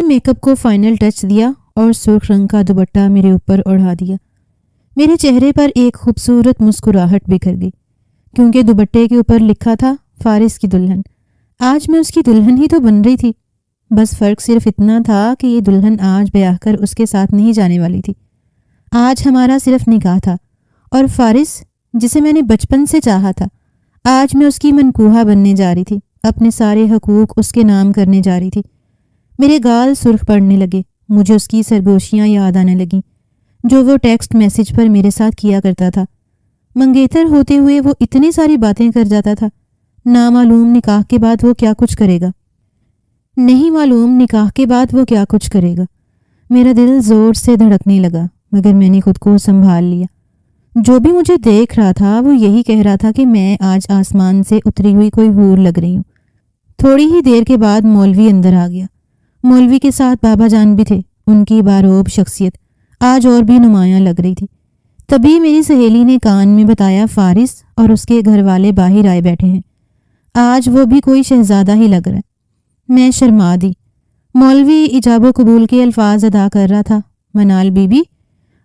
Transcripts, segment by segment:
Make up کو final touch دیا اور سرخ رنگ کا دوپٹہ میرے اوپر اڑا دیا۔ میرے چہرے پر ایک خوبصورت مسکراہٹ بکھر گئی، کیونکہ دوپٹے کے اوپر لکھا تھا فارس کی دلہن۔ آج میں اس کی دلہن ہی تو بن رہی تھی، بس فرق صرف اتنا تھا کہ یہ دلہن آج بیاہ کر اس کے ساتھ نہیں جانے والی تھی۔ آج ہمارا صرف نکاح تھا، اور فارس جسے میں نے بچپن سے چاہا تھا، آج میں اس کی منکوحہ بننے جا رہی تھی، اپنے سارے حقوق اس کے نام کرنے جا رہی تھی۔ میرے گال سرخ پڑنے لگے، مجھے اس کی سرگوشیاں یاد آنے لگیں جو وہ ٹیکسٹ میسج پر میرے ساتھ کیا کرتا تھا۔ منگیتر ہوتے ہوئے وہ اتنی ساری باتیں کر جاتا تھا، نامعلوم نکاح کے بعد وہ کیا کچھ کرے گا، نہیں معلوم نکاح کے بعد وہ کیا کچھ کرے گا۔ میرا دل زور سے دھڑکنے لگا، مگر میں نے خود کو سنبھال لیا۔ جو بھی مجھے دیکھ رہا تھا وہ یہی کہہ رہا تھا کہ میں آج آسمان سے اتری ہوئی کوئی حور لگ رہی ہوں۔ تھوڑی ہی دیر کے بعد مولوی اندر آ گیا۔ مولوی کے ساتھ بابا جان بھی تھے۔ ان کی باروب شخصیت آج اور بھی نمایاں لگ رہی تھی۔ تبھی میری سہیلی نے کان میں بتایا فارس اور اس کے گھر والے باہر آئے بیٹھے ہیں، آج وہ بھی کوئی شہزادہ ہی لگ رہا ہے۔ میں شرما دی۔ مولوی ایجاب و قبول کے الفاظ ادا کر رہا تھا۔ منال بی بی،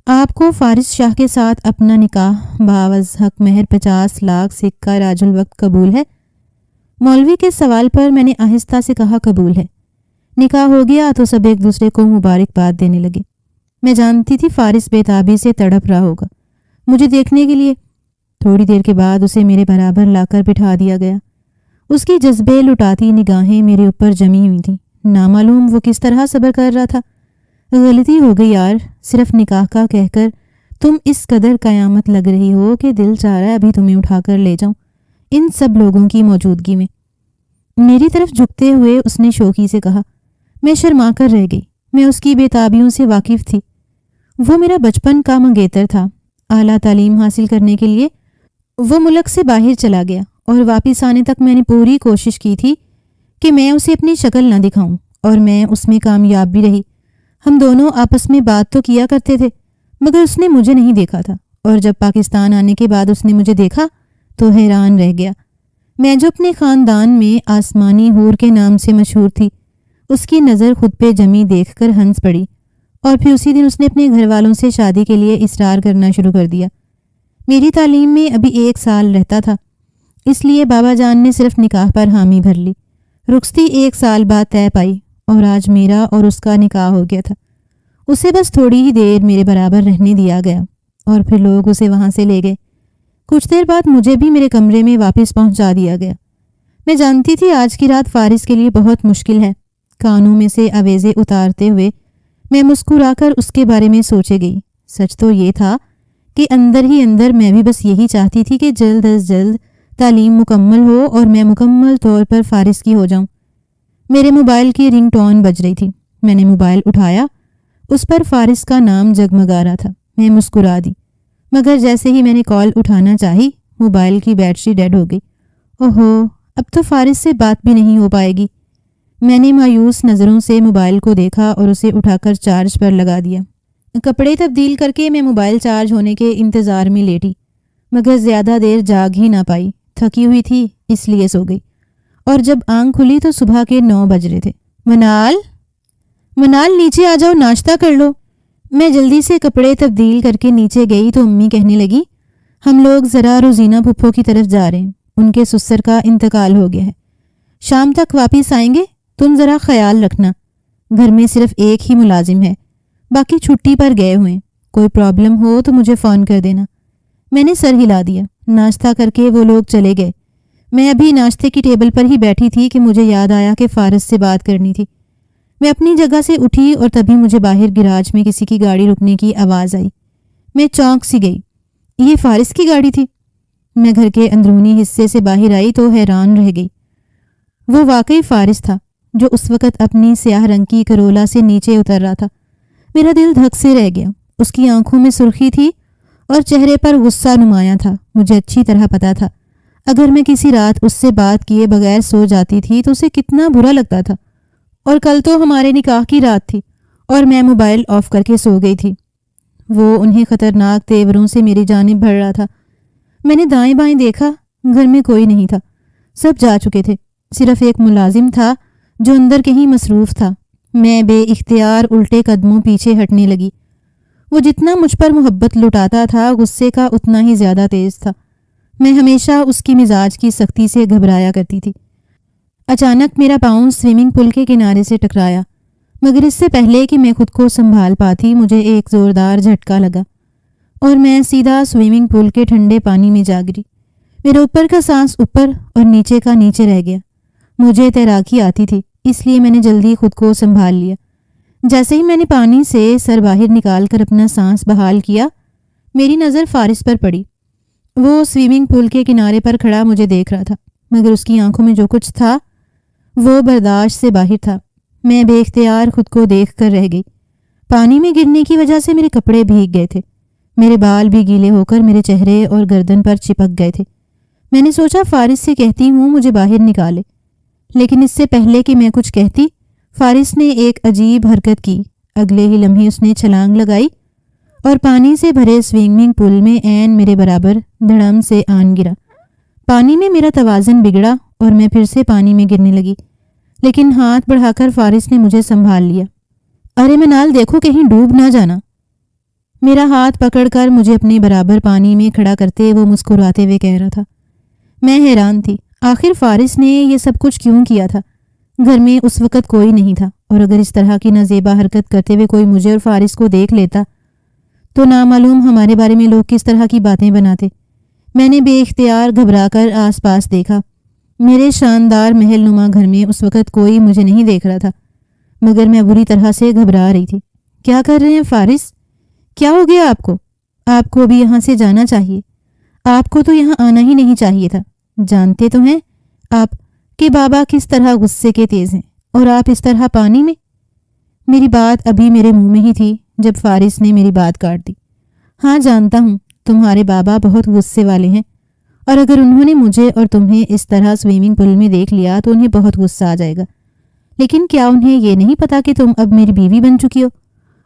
آپ کو فارس شاہ کے ساتھ اپنا نکاح بعوض حق مہر 50 لاکھ سکہ راج الوقت قبول ہے؟ مولوی کے سوال پر میں نے آہستہ سے کہا قبول ہے۔ نکاح ہو گیا تو سب ایک دوسرے کو مبارکباد دینے لگے۔ میں جانتی تھی فارس بے تابی سے تڑپ رہا ہوگا مجھے دیکھنے کے لیے۔ تھوڑی دیر کے بعد اسے میرے برابر لا کر بٹھا دیا گیا۔ اس کی جذبے لٹاتی نگاہیں میرے اوپر جمی ہوئی تھیں۔ نامعلوم وہ کس طرح صبر کر رہا تھا۔ غلطی ہو گئی یار، صرف نکاح کا کہہ کر تم اس قدر قیامت لگ رہی ہو کہ دل چاہ رہا ہے ابھی تمہیں اٹھا کر لے جاؤں ان سب لوگوں کی موجودگی میں۔ میری طرف جھکتے ہوئے اس نے شوخی سے کہا۔ میں شرما کر رہ گئی۔ میں اس کی بے تابیوں سے واقف تھی۔ وہ میرا بچپن کا منگیتر تھا۔ اعلیٰ تعلیم حاصل کرنے کے لیے وہ ملک سے باہر چلا گیا، اور واپس آنے تک میں نے پوری کوشش کی تھی کہ میں اسے اپنی شکل نہ دکھاؤں، اور میں اس میں کامیاب بھی رہی۔ ہم دونوں آپس میں بات تو کیا کرتے تھے، مگر اس نے مجھے نہیں دیکھا تھا، اور جب پاکستان آنے کے بعد اس نے مجھے دیکھا تو حیران رہ گیا۔ میں جو اپنے خاندان میں آسمانی حور کے نام سے مشہور تھی، اس کی نظر خود پہ جمی دیکھ کر ہنس پڑی، اور پھر اسی دن اس نے اپنے گھر والوں سے شادی کے لیے اصرار کرنا شروع کر دیا۔ میری تعلیم میں ابھی 1 سال رہتا تھا، اس لیے بابا جان نے صرف نکاح پر حامی بھر لی۔ رخصتی 1 سال بعد طے پائی، اور آج میرا اور اس کا نکاح ہو گیا تھا۔ اسے بس تھوڑی ہی دیر میرے برابر رہنے دیا گیا، اور پھر لوگ اسے وہاں سے لے گئے۔ کچھ دیر بعد مجھے بھی میرے کمرے میں واپس پہنچا دیا گیا۔ میں جانتی تھی آج کی رات فارس کے لیے بہت مشکل ہے۔ کانوں میں سے آویزے اتارتے ہوئے میں مسکرا کر اس کے بارے میں سوچے گئی۔ سچ تو یہ تھا کہ اندر ہی اندر میں بھی بس یہی چاہتی تھی کہ جلد از جلد تعلیم مکمل ہو اور میں مکمل طور پر فارس کی ہو جاؤں۔ میرے موبائل کی رنگ ٹون بج رہی تھی۔ میں نے موبائل اٹھایا، اس پر فارس کا نام جگمگا رہا تھا۔ میں مسکرا دی، مگر جیسے ہی میں نے کال اٹھانا چاہی، موبائل کی بیٹری ڈیڈ ہو گئی۔ اوہو، اب تو فارس سے بات بھی نہیں ہو پائے گی۔ میں نے مایوس نظروں سے موبائل کو دیکھا اور اسے اٹھا کر چارج پر لگا دیا۔ کپڑے تبدیل کر کے میں موبائل چارج ہونے کے انتظار میں لیٹی، مگر زیادہ دیر جاگ ہی نہ پائی۔ تھکی ہوئی تھی اس لیے سو گئی، اور جب آنکھ کھلی تو صبح کے 9 بج رہے تھے۔ منال نیچے آ جاؤ، ناشتہ کر لو۔ میں جلدی سے کپڑے تبدیل کر کے نیچے گئی تو امی کہنے لگی، ہم لوگ ذرا روزینہ پھپھو کی طرف جا رہے ہیں، ان کے سسر کا انتقال ہو گیا ہے، شام تک واپس آئیں گے، تم ذرا خیال رکھنا۔ گھر میں صرف ایک ہی ملازم ہے، باقی چھٹی پر گئے ہوئے ہیں، کوئی پرابلم ہو تو مجھے فون کر دینا۔ میں نے سر ہلا دیا۔ ناشتہ کر کے وہ لوگ چلے گئے۔ میں ابھی ناشتے کی ٹیبل پر ہی بیٹھی تھی کہ مجھے یاد آیا کہ فارس سے بات کرنی تھی۔ میں اپنی جگہ سے اٹھی اور تبھی مجھے باہر گراج میں کسی کی گاڑی رکنے کی آواز آئی۔ میں چونک سی گئی، یہ فارس کی گاڑی تھی۔ میں گھر کے اندرونی حصے سے باہر آئی تو حیران رہ گئی۔ وہ واقعی فارس تھا جو اس وقت اپنی سیاہ رنگ کی کرولا سے نیچے اتر رہا تھا۔ میرا دل دھک سے رہ گیا۔ اس کی آنکھوں میں سرخی تھی اور چہرے پر غصہ نمایاں تھا۔ مجھے اچھی طرح پتا تھا اگر میں کسی رات اس سے بات کیے بغیر سو جاتی تھی تو اسے کتنا برا لگتا تھا، اور کل تو ہمارے نکاح کی رات تھی اور میں موبائل آف کر کے سو گئی تھی۔ وہ انہیں خطرناک تیوروں سے میری جانب بڑھ رہا تھا۔ میں نے دائیں بائیں دیکھا، گھر میں کوئی نہیں تھا، سب جا چکے تھے۔ صرف ایک ملازم تھا جو اندر کہیں مصروف تھا۔ میں بے اختیار الٹے قدموں پیچھے ہٹنے لگی۔ وہ جتنا مجھ پر محبت لٹاتا تھا غصے کا اتنا ہی زیادہ تیز تھا۔ میں ہمیشہ اس کی مزاج کی سختی سے گھبرایا کرتی تھی۔ اچانک میرا پاؤں سوئمنگ پول کے کنارے سے ٹکرایا، مگر اس سے پہلے کہ میں خود کو سنبھال پاتی مجھے ایک زوردار جھٹکا لگا اور میں سیدھا سوئمنگ پول کے ٹھنڈے پانی میں جا گری۔ میرے اوپر کا سانس اوپر اور نیچے کا نیچے رہ گیا۔ مجھے تیراکی آتی تھی، اس لیے میں نے جلدی خود کو سنبھال لیا۔ جیسے ہی میں نے پانی سے سر باہر نکال کر اپنا سانس بحال کیا، میری نظر فارس پر پڑی۔ وہ سوئمنگ پول کے کنارے پر کھڑا مجھے دیکھ رہا تھا، مگر اس کی آنکھوں میں جو کچھ تھا وہ برداشت سے باہر تھا۔ میں بے اختیار خود کو دیکھ کر رہ گئی۔ پانی میں گرنے کی وجہ سے میرے کپڑے بھیگ گئے تھے، میرے بال بھی گیلے ہو کر میرے چہرے اور گردن پر چپک گئے تھے۔ میں نے سوچا فارس سے کہتی ہوں مجھے باہر نکالے، لیکن اس سے پہلے کہ میں کچھ کہتی فارس نے ایک عجیب حرکت کی۔ اگلے ہی لمحے اس نے چھلانگ لگائی اور پانی سے بھرے سوئمنگ پول میں عین میرے برابر دھڑم سے آن گرا۔ پانی میں میرا توازن بگڑا اور میں پھر سے پانی میں گرنے لگی، لیکن ہاتھ بڑھا کر فارس نے مجھے سنبھال لیا۔ ارے منال دیکھو کہیں ڈوب نہ جانا۔ میرا ہاتھ پکڑ کر مجھے اپنے برابر پانی میں کھڑا کرتے وہ مسکراتے ہوئے کہہ رہا تھا۔ میں حیران تھی، آخر فارس نے یہ سب کچھ کیوں کیا تھا؟ گھر میں اس وقت کوئی نہیں تھا، اور اگر اس طرح کی نازیبا حرکت کرتے ہوئے کوئی مجھے اور فارس کو دیکھ لیتا تو نامعلوم ہمارے بارے میں لوگ کس طرح کی باتیں بناتے۔ میں نے بے اختیار گھبرا کر آس پاس دیکھا۔ میرے شاندار محل نما گھر میں اس وقت کوئی مجھے نہیں دیکھ رہا تھا، مگر میں بری طرح سے گھبرا رہی تھی۔ کیا کر رہے ہیں فارس؟ کیا ہو گیا آپ کو؟ آپ کو بھی یہاں سے جانا چاہیے، آپ کو تو یہاں آنا ہی نہیں چاہیے تھا۔ جانتے تو ہیں آپ کہ بابا کس طرح غصے کے تیز ہیں، اور آپ اس طرح پانی میں۔ میری بات ابھی میرے منہ میں ہی تھی جب فارس نے میری بات کاٹ دی۔ ہاں جانتا ہوں تمہارے بابا بہت غصے والے ہیں، اور اگر انہوں نے مجھے اور تمہیں اس طرح سوئمنگ پول میں دیکھ لیا تو انہیں بہت غصہ آ جائے گا، لیکن کیا انہیں یہ نہیں پتا کہ تم اب میری بیوی بن چکی ہو،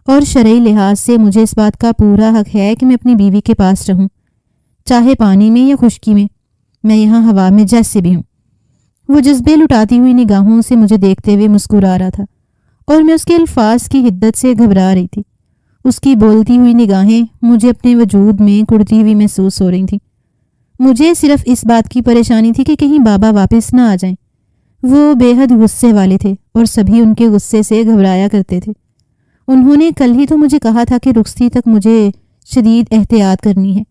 اور شرعی لحاظ سے مجھے اس بات کا پورا حق ہے کہ میں اپنی بیوی کے پاس رہوں، چاہے پانی میں یا خشکی میں یہاں ہوا میں جیسے بھی ہوں۔ وہ جذبے لٹاتی ہوئی نگاہوں سے مجھے دیکھتے ہوئے مسکرا رہا تھا، اور میں اس کے الفاظ کی حدت سے گھبرا رہی تھی۔ اس کی بولتی ہوئی نگاہیں مجھے اپنے وجود میں کڑتی ہوئی محسوس ہو رہی تھیں۔ مجھے صرف اس بات کی پریشانی تھی کہ کہیں بابا واپس نہ آ جائیں۔ وہ بے حد غصے والے تھے اور سبھی ان کے غصے سے گھبرایا کرتے تھے۔ انہوں نے کل ہی تو مجھے کہا تھا کہ رخصتی تک مجھے شدید احتیاط کرنی ہے،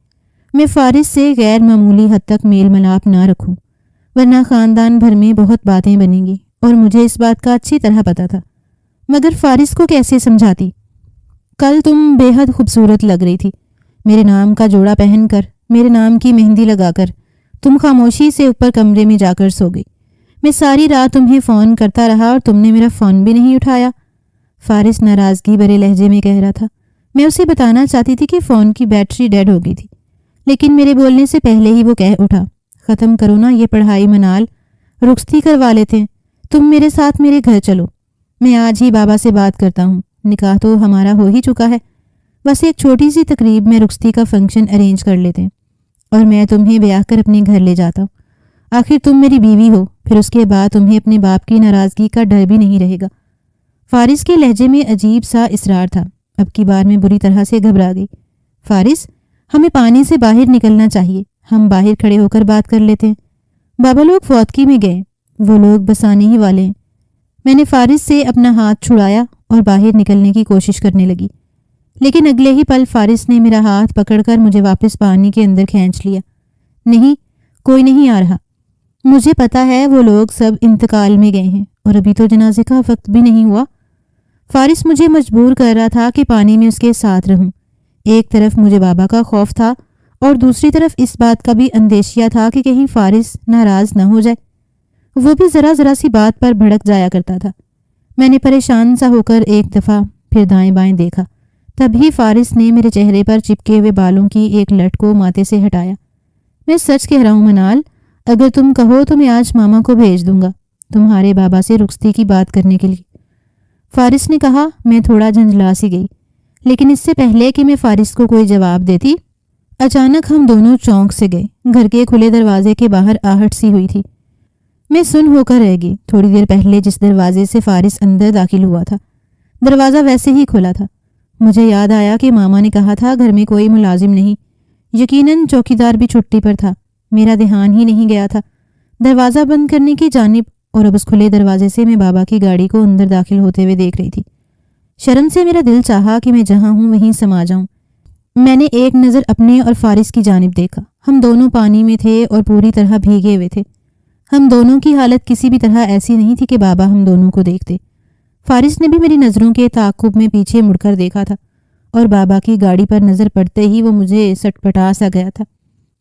میں فارس سے غیر معمولی حد تک میل ملاپ نہ رکھوں، ورنہ خاندان بھر میں بہت باتیں بنیں گی، اور مجھے اس بات کا اچھی طرح پتہ تھا۔ مگر فارس کو کیسے سمجھاتی؟ کل تم بے حد خوبصورت لگ رہی تھی، میرے نام کا جوڑا پہن کر، میرے نام کی مہندی لگا کر تم خاموشی سے اوپر کمرے میں جا کر سو گئی۔ میں ساری رات تمہیں فون کرتا رہا اور تم نے میرا فون بھی نہیں اٹھایا، فارس ناراضگی بھرے لہجے میں کہہ رہا تھا۔ میں اسے بتانا چاہتی تھی کہ فون کی بیٹری ڈیڈ ہو گئی تھی، لیکن میرے بولنے سے پہلے ہی وہ کہہ اٹھا، ختم کرو نا یہ پڑھائی منال، رخصتی کروا لیتے ہیں، تم میرے ساتھ میرے گھر چلو، میں آج ہی بابا سے بات کرتا ہوں، نکاح تو ہمارا ہو ہی چکا ہے، بس ایک چھوٹی سی تقریب میں رخصتی کا فنکشن ارینج کر لیتے ہیں، اور میں تمہیں بیاہ کر اپنے گھر لے جاتا ہوں۔ آخر تم میری بیوی ہو، پھر اس کے بعد تمہیں اپنے باپ کی ناراضگی کا ڈر بھی نہیں رہے گا۔ فارس کے لہجے میں عجیب سا اصرار تھا۔ اب کی بار میں بری طرح سے گھبرا گئی۔ فارس، ہمیں پانی سے باہر نکلنا چاہیے، ہم باہر کھڑے ہو کر بات کر لیتے ہیں۔ بابا لوگ فوتگی میں گئے، وہ لوگ بس آنے ہی والے ہیں۔ میں نے فارس سے اپنا ہاتھ چھڑایا اور باہر نکلنے کی کوشش کرنے لگی، لیکن اگلے ہی پل فارس نے میرا ہاتھ پکڑ کر مجھے واپس پانی کے اندر کھینچ لیا۔ نہیں، کوئی نہیں آ رہا، مجھے پتا ہے وہ لوگ سب انتقال میں گئے ہیں، اور ابھی تو جنازے کا وقت بھی نہیں ہوا۔ فارس مجھے مجبور کر رہا تھا کہ پانی میں اس کے ساتھ رہوں۔ ایک طرف مجھے بابا کا خوف تھا اور دوسری طرف اس بات کا بھی اندیشہ تھا کہ کہیں فارس ناراض نہ ہو جائے، وہ بھی ذرا سی بات پر بھڑک جایا کرتا تھا۔ میں نے پریشان سا ہو کر ایک دفعہ پھر دائیں بائیں دیکھا، تبھی فارس نے میرے چہرے پر چپکے ہوئے بالوں کی ایک لٹ کو ماتھے سے ہٹایا۔ میں سچ کہہ رہا ہوں منال، اگر تم کہو تو میں آج ماما کو بھیج دوں گا تمہارے بابا سے رخصتی کی بات کرنے کے لیے، فارس نے کہا۔ میں تھوڑا جھنجھلا سی گئی، لیکن اس سے پہلے کہ میں فارس کو کوئی جواب دیتی، اچانک ہم دونوں چونک سے گئے۔ گھر کے کھلے دروازے کے باہر آہٹ سی ہوئی تھی۔ میں سن ہو کر رہ گئی۔ تھوڑی دیر پہلے جس دروازے سے فارس اندر داخل ہوا تھا، دروازہ ویسے ہی کھلا تھا۔ مجھے یاد آیا کہ ماما نے کہا تھا گھر میں کوئی ملازم نہیں، یقیناً چوکیدار بھی چھٹی پر تھا۔ میرا دھیان ہی نہیں گیا تھا دروازہ بند کرنے کی جانب، اور اب اس کھلے دروازے سے میں بابا کی گاڑی کو اندر داخل ہوتے ہوئے دیکھ رہی تھی۔ شرم سے میرا دل چاہا کہ میں جہاں ہوں وہیں سما جاؤں۔ میں نے ایک نظر اپنے اور فارس کی جانب دیکھا۔ ہم دونوں پانی میں تھے اور پوری طرح بھیگے ہوئے تھے۔ ہم دونوں کی حالت کسی بھی طرح ایسی نہیں تھی کہ بابا ہم دونوں کو دیکھتے۔ فارس نے بھی میری نظروں کے تعاقب میں پیچھے مڑ کر دیکھا تھا، اور بابا کی گاڑی پر نظر پڑتے ہی وہ مجھے سٹپٹا سا گیا تھا۔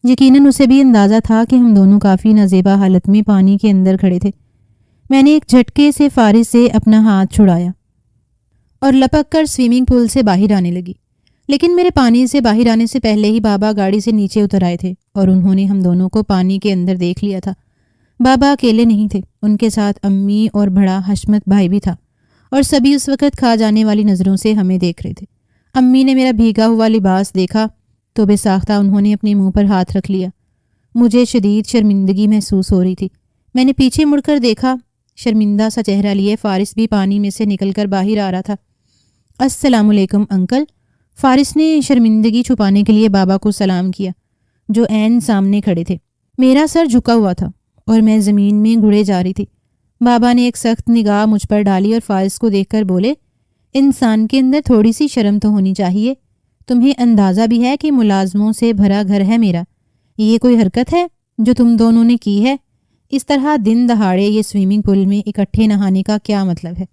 یقیناً اسے بھی اندازہ تھا کہ ہم دونوں کافی نازیبا حالت میں پانی کے اندر کھڑے تھے۔ میں نے ایک جھٹکے سے فارس سے اپنا ہاتھ چھڑایا اور لپک کر سوئمنگ پول سے باہر آنے لگی، لیکن میرے پانی سے باہر آنے سے پہلے ہی بابا گاڑی سے نیچے اتر آئے تھے، اور انہوں نے ہم دونوں کو پانی کے اندر دیکھ لیا تھا۔ بابا اکیلے نہیں تھے، ان کے ساتھ امی اور بڑا حشمت بھائی بھی تھا، اور سبھی اس وقت کھا جانے والی نظروں سے ہمیں دیکھ رہے تھے۔ امی نے میرا بھیگا ہوا لباس دیکھا تو بے ساختہ انہوں نے اپنے منہ پر ہاتھ رکھ لیا۔ مجھے شدید شرمندگی محسوس ہو رہی تھی۔ میں نے پیچھے مڑ کر دیکھا، شرمندہ سا چہرہ لیے فارس بھی پانی میں سے نکل کر باہر آ رہا تھا۔ السلام علیکم انکل، فارس نے شرمندگی چھپانے کے لیے بابا کو سلام کیا، جو عین سامنے کھڑے تھے۔ میرا سر جھکا ہوا تھا اور میں زمین میں گڑے جا رہی تھی۔ بابا نے ایک سخت نگاہ مجھ پر ڈالی اور فارس کو دیکھ کر بولے، انسان کے اندر تھوڑی سی شرم تو ہونی چاہیے۔ تمہیں اندازہ بھی ہے کہ ملازموں سے بھرا گھر ہے میرا، یہ کوئی حرکت ہے جو تم دونوں نے کی ہے؟ اس طرح دن دہاڑے یہ سوئمنگ پول میں اکٹھے نہانے کا کیا مطلب ہے؟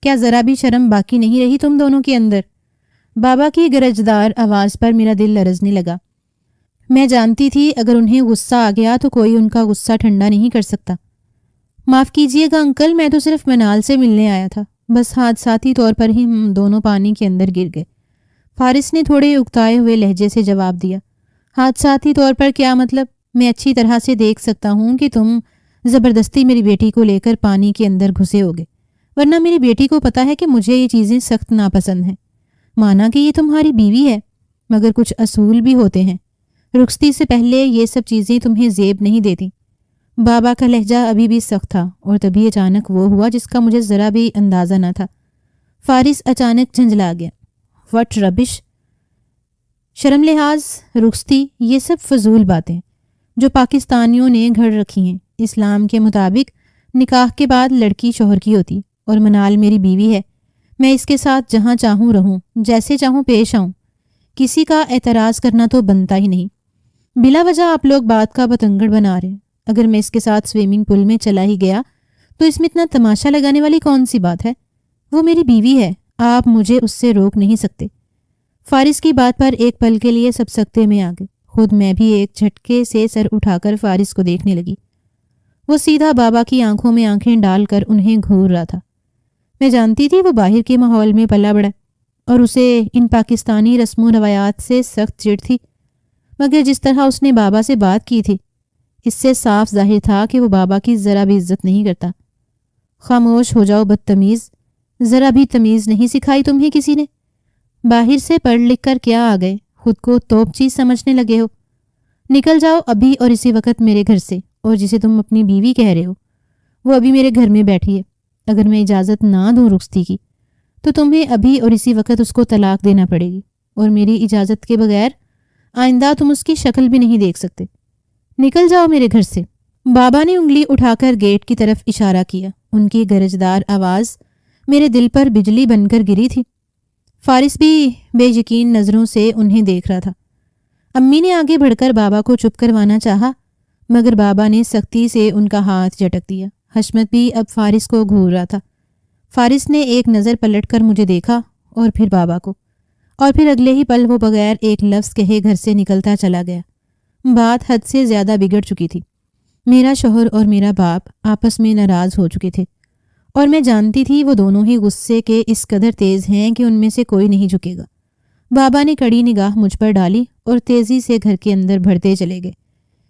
کیا ذرا بھی شرم باقی نہیں رہی تم دونوں کے اندر؟ بابا کی گرجدار آواز پر میرا دل لرزنے لگا۔ میں جانتی تھی اگر انہیں غصہ آ گیا تو کوئی ان کا غصہ ٹھنڈا نہیں کر سکتا۔ معاف کیجیے گا انکل، میں تو صرف منال سے ملنے آیا تھا، بس حادثاتی طور پر ہی ہم دونوں پانی کے اندر گر گئے۔ فارس نے تھوڑے اکتائے ہوئے لہجے سے جواب دیا۔ حادثاتی طور پر کیا مطلب؟ میں اچھی طرح سے دیکھ سکتا ہوں کہ تم زبردستی میری بیٹی کو لے کر پانی کے اندر گھسے ہوگے، ورنہ میری بیٹی کو پتا ہے کہ مجھے یہ چیزیں سخت ناپسند ہیں۔ مانا کہ یہ تمہاری بیوی ہے، مگر کچھ اصول بھی ہوتے ہیں۔ رخصتی سے پہلے یہ سب چیزیں تمہیں زیب نہیں دیتی۔ بابا کا لہجہ ابھی بھی سخت تھا، اور تبھی اچانک وہ ہوا جس کا مجھے ذرا بھی اندازہ نہ تھا۔ فارس اچانک جھنجھلا گیا۔ وٹ ربش! شرم لحاظ، رخصتی، یہ سب فضول باتیں جو پاکستانیوں نے گھڑ رکھی ہیں۔ اسلام کے مطابق نکاح کے بعد لڑکی شوہر کی ہوتی، اور منال میری بیوی ہے۔ میں اس کے ساتھ جہاں چاہوں رہوں، جیسے چاہوں پیش آؤں، کسی کا اعتراض کرنا تو بنتا ہی نہیں۔ بلا وجہ آپ لوگ بات کا بتنگڑ بنا رہے ہیں۔ اگر میں اس کے ساتھ سوئمنگ پول میں چلا ہی گیا تو اس میں اتنا تماشا لگانے والی کون سی بات ہے؟ وہ میری بیوی ہے، آپ مجھے اس سے روک نہیں سکتے۔ فارس کی بات پر ایک پل کے لیے سب سکتے میں آ گئے۔ خود میں بھی ایک جھٹکے سے سر اٹھا کر فارس کو دیکھنے لگی۔ وہ سیدھا بابا کی آنکھوں میں آنکھیں ڈال کر انہیں گھور رہا تھا۔ میں جانتی تھی وہ باہر کے ماحول میں پلا بڑا اور اسے ان پاکستانی رسم و روایات سے سخت چڑ تھی، مگر جس طرح اس نے بابا سے بات کی تھی، اس سے صاف ظاہر تھا کہ وہ بابا کی ذرا بھی عزت نہیں کرتا۔ خاموش ہو جاؤ بدتمیز، ذرا بھی تمیز نہیں سکھائی تمہیں کسی نے؟ باہر سے پڑھ لکھ کر کیا آ گئے؟ خود کو توپ چیز سمجھنے لگے ہو؟ نکل جاؤ ابھی اور اسی وقت میرے گھر سے، اور جسے تم اپنی بیوی کہہ رہے ہو وہ ابھی میرے گھر میں بیٹھی ہے۔ اگر میں اجازت نہ دوں رخصتی کی تو تمہیں ابھی اور اسی وقت اس کو طلاق دینا پڑے گی، اور میری اجازت کے بغیر آئندہ تم اس کی شکل بھی نہیں دیکھ سکتے۔ نکل جاؤ میرے گھر سے۔ بابا نے انگلی اٹھا کر گیٹ کی طرف اشارہ کیا۔ ان کی گرجدار آواز میرے دل پر بجلی بن کر گری تھی۔ فارس بھی بے یقین نظروں سے انہیں دیکھ رہا تھا۔ امی نے آگے بڑھ کر بابا کو چپ کروانا چاہا، مگر بابا نے سختی سے ان کا ہاتھ جھٹک دیا۔ حشمت بھی اب فارس کو گھور رہا تھا۔ فارس نے ایک نظر پلٹ کر مجھے دیکھا اور پھر بابا کو، اور پھر اگلے ہی پل وہ بغیر ایک لفظ کہے گھر سے نکلتا چلا گیا۔ بات حد سے زیادہ بگڑ چکی تھی۔ میرا شوہر اور میرا باپ آپس میں ناراض ہو چکے تھے، اور میں جانتی تھی وہ دونوں ہی غصے کے اس قدر تیز ہیں کہ ان میں سے کوئی نہیں جھکے گا۔ بابا نے کڑی نگاہ مجھ پر ڈالی اور تیزی سے گھر کے اندر بڑھتے چلے گئے۔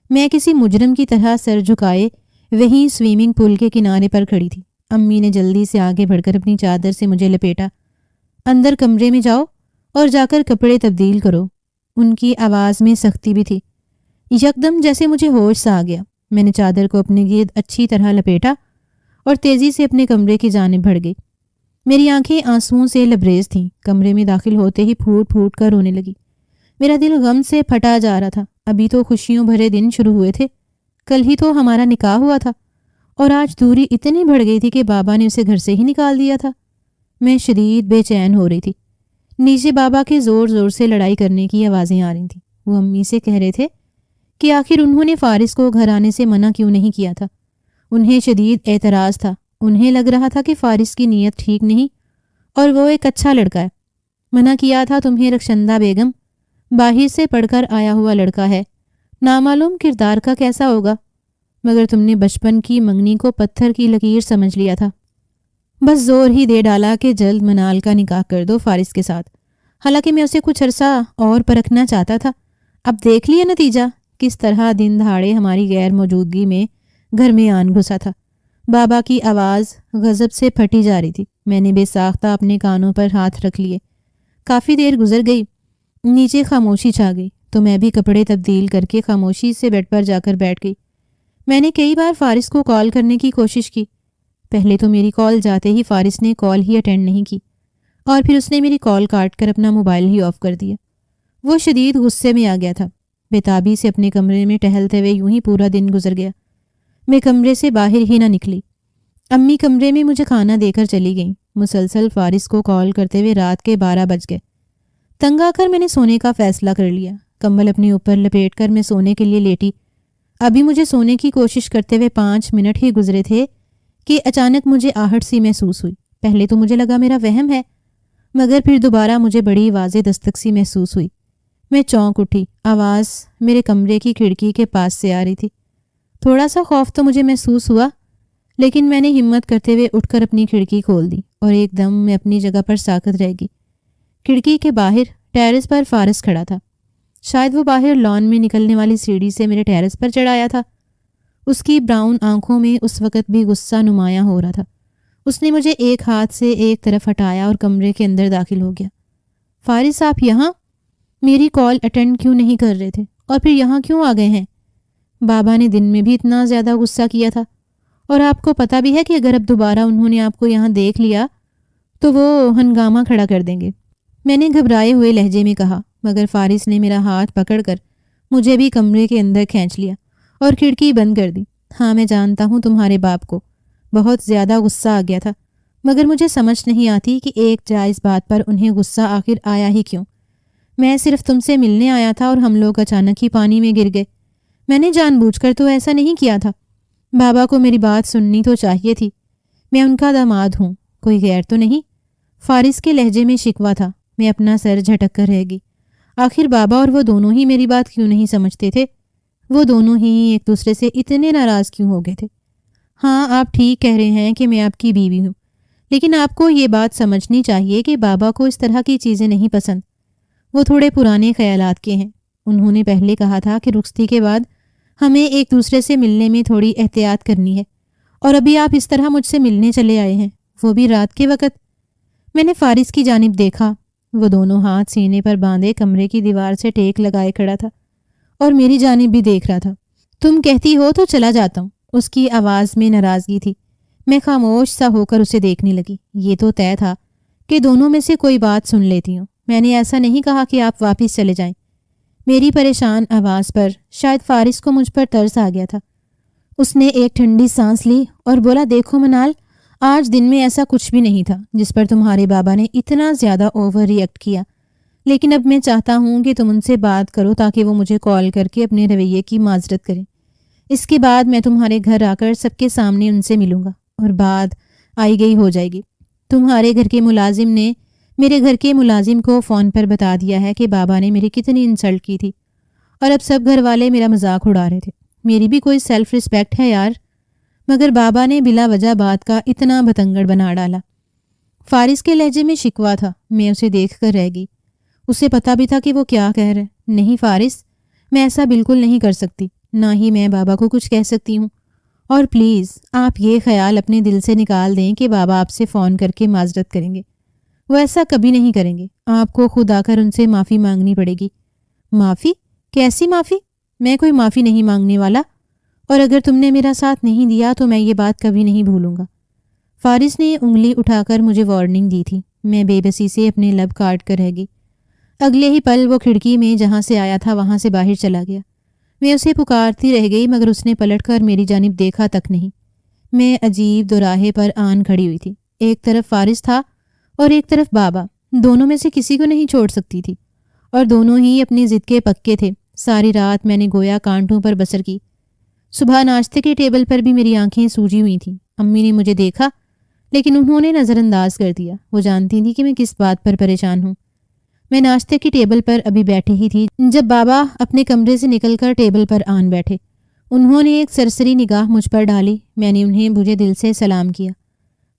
میں کسی مجرم کی طرح سر جھکائے وہیں سوئمنگ پول کے کنارے پر کھڑی تھی۔ امی نے جلدی سے آگے بڑھ کر اپنی چادر سے مجھے لپیٹا۔ اندر کمرے میں جاؤ اور جا کر کپڑے تبدیل کرو۔ ان کی آواز میں سختی بھی تھی۔ یکدم جیسے مجھے ہوش سا آ گیا۔ میں نے چادر کو اپنے گرد اچھی طرح لپیٹا اور تیزی سے اپنے کمرے کی جانب بڑھ گئی۔ میری آنکھیں آنسوؤں سے لبریز تھیں۔ کمرے میں داخل ہوتے ہی پھوٹ پھوٹ کر رونے لگی۔ میرا دل غم سے پھٹا جا رہا تھا۔ ابھی تو خوشیوں بھرے دن شروع ہوئے تھے، کل ہی تو ہمارا نکاح ہوا تھا، اور آج دوری اتنی بڑھ گئی تھی کہ بابا نے اسے گھر سے ہی نکال دیا تھا۔ میں شدید بے چین ہو رہی تھی۔ نیچے بابا کے زور زور سے لڑائی کرنے کی آوازیں آ رہی تھیں۔ وہ امی سے کہہ رہے تھے کہ آخر انہوں نے فارس کو گھر آنے سے منع کیوں نہیں کیا تھا۔ انہیں شدید اعتراض تھا۔ انہیں لگ رہا تھا کہ فارس کی نیت ٹھیک نہیں اور وہ ایک اچھا لڑکا ہے۔ منع کیا تھا تمہیں رخشندہ بیگم، باہر سے پڑھ کر آیا ہوا لڑکا ہے، نامعلوم کردار کا کیسا ہوگا، مگر تم نے بچپن کی منگنی کو پتھر کی لکیر سمجھ لیا تھا۔ بس زور ہی دے ڈالا کہ جلد منال کا نکاح کر دو فارس کے ساتھ۔ حالانکہ میں اسے کچھ عرصہ اور پرکھنا چاہتا تھا۔ اب دیکھ لیا نتیجہ، کس طرح دن دہاڑے ہماری غیر موجودگی میں گھر میں آن گھسا تھا۔ بابا کی آواز غضب سے پھٹی جا رہی تھی۔ میں نے بے ساختہ اپنے کانوں پر ہاتھ رکھ لیے۔ کافی دیر گزر گئی، نیچے خاموشی چھا گئی، تو میں بھی کپڑے تبدیل کر کے خاموشی سے بیڈ پر جا کر بیٹھ گئی۔ میں نے کئی بار فارس کو کال کرنے کی کوشش کی۔ پہلے تو میری کال جاتے ہی فارس نے کال ہی اٹینڈ نہیں کی، اور پھر اس نے میری کال کاٹ کر اپنا موبائل ہی آف کر دیا۔ وہ شدید غصے میں آ گیا تھا۔ بےتابی سے اپنے کمرے میں ٹہلتے ہوئے یوں ہی پورا دن گزر گیا۔ میں کمرے سے باہر ہی نہ نکلی۔ امی کمرے میں مجھے کھانا دے کر چلی گئیں۔ مسلسل فارس کو کال کرتے ہوئے رات کے 12 بج گئے۔ تنگ آ کر میں نے سونے کا فیصلہ کر لیا۔ کمبل اپنے اوپر لپیٹ کر میں سونے کے لیے لیٹی۔ ابھی مجھے سونے کی کوشش کرتے ہوئے 5 منٹ ہی گزرے تھے کہ اچانک مجھے آہٹ سی محسوس ہوئی۔ پہلے تو مجھے لگا میرا وہم ہے، مگر پھر دوبارہ مجھے بڑی واضح دستک سی محسوس ہوئی۔ میں چونک اٹھی۔ آواز میرے کمرے کی کھڑکی کے پاس سے آ رہی تھی۔ تھوڑا سا خوف تو مجھے محسوس ہوا، لیکن میں نے ہمت کرتے ہوئے اٹھ کر اپنی کھڑکی کھول دی اور ایک دم میں اپنی جگہ پر ساکت رہ گئی۔ کھڑکی کے باہر ٹیرس پر فارس کھڑا تھا۔ شاید وہ باہر لان میں نکلنے والی سیڑھی سے میرے ٹیرس پر چڑھ آیا تھا۔ اس کی براؤن آنکھوں میں اس وقت بھی غصہ نمایاں ہو رہا تھا۔ اس نے مجھے ایک ہاتھ سے ایک طرف ہٹایا اور کمرے کے اندر داخل ہو گیا۔ فارس آپ یہاں؟ میری کال اٹینڈ کیوں نہیں کر رہے تھے اور پھر یہاں کیوں آ گئے ہیں؟ بابا نے دن میں بھی اتنا زیادہ غصہ کیا تھا، اور آپ کو پتہ بھی ہے کہ اگر اب دوبارہ انہوں نے آپ کو یہاں دیکھ لیا تو وہ ہنگامہ کھڑا کر دیں گے، میں نے گھبرائے ہوئے لہجے میں کہا، مگر فارس نے میرا ہاتھ پکڑ کر مجھے بھی کمرے کے اندر کھینچ لیا اور کھڑکی بند کر دی۔ ہاں میں جانتا ہوں تمہارے باپ کو بہت زیادہ غصہ آ گیا تھا، مگر مجھے سمجھ نہیں آتی کہ ایک جائز بات پر انہیں غصہ آخر آیا ہی کیوں۔ میں صرف تم سے ملنے آیا تھا اور ہم لوگ اچانک ہی پانی میں گر گئے۔ میں نے جان بوجھ کر تو ایسا نہیں کیا تھا۔ بابا کو میری بات سننی تو چاہیے تھی، میں ان کا داماد ہوں، کوئی غیر تو نہیں۔ فارس کے لہجے میں شکوہ تھا۔ میں اپنا سر جھٹک کر رہ گئی۔ آخر بابا اور وہ دونوں ہی میری بات کیوں نہیں سمجھتے تھے؟ وہ دونوں ہی ایک دوسرے سے اتنے ناراض کیوں ہو گئے تھے؟ ہاں آپ ٹھیک کہہ رہے ہیں کہ میں آپ کی بیوی ہوں، لیکن آپ کو یہ بات سمجھنی چاہیے کہ بابا کو اس طرح کی چیزیں نہیں پسند۔ وہ تھوڑے پرانے خیالات کے ہیں۔ انہوں نے پہلے کہا تھا کہ رخصتی کے بعد ہمیں ایک دوسرے سے ملنے میں تھوڑی احتیاط کرنی ہے، اور ابھی آپ اس طرح مجھ سے ملنے چلے آئے ہیں، وہ بھی رات کے وقت۔ میں نے فارس کی جانب دیکھا۔ وہ دونوں ہاتھ سینے پر باندھے کمرے کی دیوار سے ٹیک لگائے کھڑا تھا اور میری جانب بھی دیکھ رہا تھا۔ تم کہتی ہو تو چلا جاتا ہوں۔ اس کی آواز میں ناراضگی تھی۔ میں خاموش سا ہو کر اسے دیکھنے لگی۔ یہ تو طے تھا کہ دونوں میں سے کوئی بات سن لیتی ہوں۔ میں نے ایسا نہیں کہا کہ آپ واپس چلے جائیں۔ میری پریشان آواز پر شاید فارس کو مجھ پر ترس آ گیا تھا۔ اس نے ایک ٹھنڈی سانس لی اور بولا، دیکھو منال، آج دن میں ایسا کچھ بھی نہیں تھا جس پر تمہارے بابا نے اتنا زیادہ اوور ری ایکٹ کیا، لیکن اب میں چاہتا ہوں کہ تم ان سے بات کرو تاکہ وہ مجھے کال کر کے اپنے رویے کی معذرت کریں۔ اس کے بعد میں تمہارے گھر آ کر سب کے سامنے ان سے ملوں گا اور بات آئی گئی ہو جائے گی۔ تمہارے گھر کے ملازم نے میرے گھر کے ملازم کو فون پر بتا دیا ہے کہ بابا نے میری کتنی انسلٹ کی تھی، اور اب سب گھر والے میرا مذاق اڑا رہے تھے۔ میری بھی کوئی سیلف رسپیکٹ ہے یار، مگر بابا نے بلا وجہ بات کا اتنا بتنگڑ بنا ڈالا۔ فارس کے لہجے میں شکوہ تھا۔ میں اسے دیکھ کر رہ گئی۔ اسے پتا بھی تھا کہ وہ کیا کہہ رہے۔ نہیں فارس، میں ایسا بالکل نہیں کر سکتی، نہ ہی میں بابا کو کچھ کہہ سکتی ہوں، اور پلیز آپ یہ خیال اپنے دل سے نکال دیں کہ بابا آپ سے فون کر کے معذرت کریں گے۔ وہ ایسا کبھی نہیں کریں گے۔ آپ کو خود آ کر ان سے معافی مانگنی پڑے گی۔ معافی؟ کیسی معافی؟ میں کوئی معافی نہیں مانگنے والا۔ اور اگر تم نے میرا ساتھ نہیں دیا تو میں یہ بات کبھی نہیں بھولوں گا۔ فارس نے انگلی اٹھا کر مجھے وارننگ دی تھی۔ میں بے بسی سے اپنے لب کاٹ کر رہ گئی۔ اگلے ہی پل وہ کھڑکی میں جہاں سے آیا تھا وہاں سے باہر چلا گیا۔ میں اسے پکارتی رہ گئی مگر اس نے پلٹ کر میری جانب دیکھا تک نہیں۔ میں عجیب دوراہے پر آن کھڑی ہوئی تھی۔ ایک طرف فارس تھا اور ایک طرف بابا۔ دونوں میں سے کسی کو نہیں چھوڑ سکتی تھی اور دونوں ہی اپنی ضد کے پکے تھے۔ ساری رات میں نے گویا کانٹوں پر بسر کی۔ صبح ناشتے کے ٹیبل پر بھی میری آنکھیں سوجی ہوئی تھیں۔ امی نے مجھے دیکھا لیکن انہوں نے نظر انداز کر دیا۔ وہ جانتی تھی کہ میں کس بات پر پریشان ہوں۔ میں ناشتے کی ٹیبل پر ابھی بیٹھی ہی تھی جب بابا اپنے کمرے سے نکل کر ٹیبل پر آن بیٹھے۔ انہوں نے ایک سرسری نگاہ مجھ پر ڈالی۔ میں نے انہیں بجھے دل سے سلام کیا۔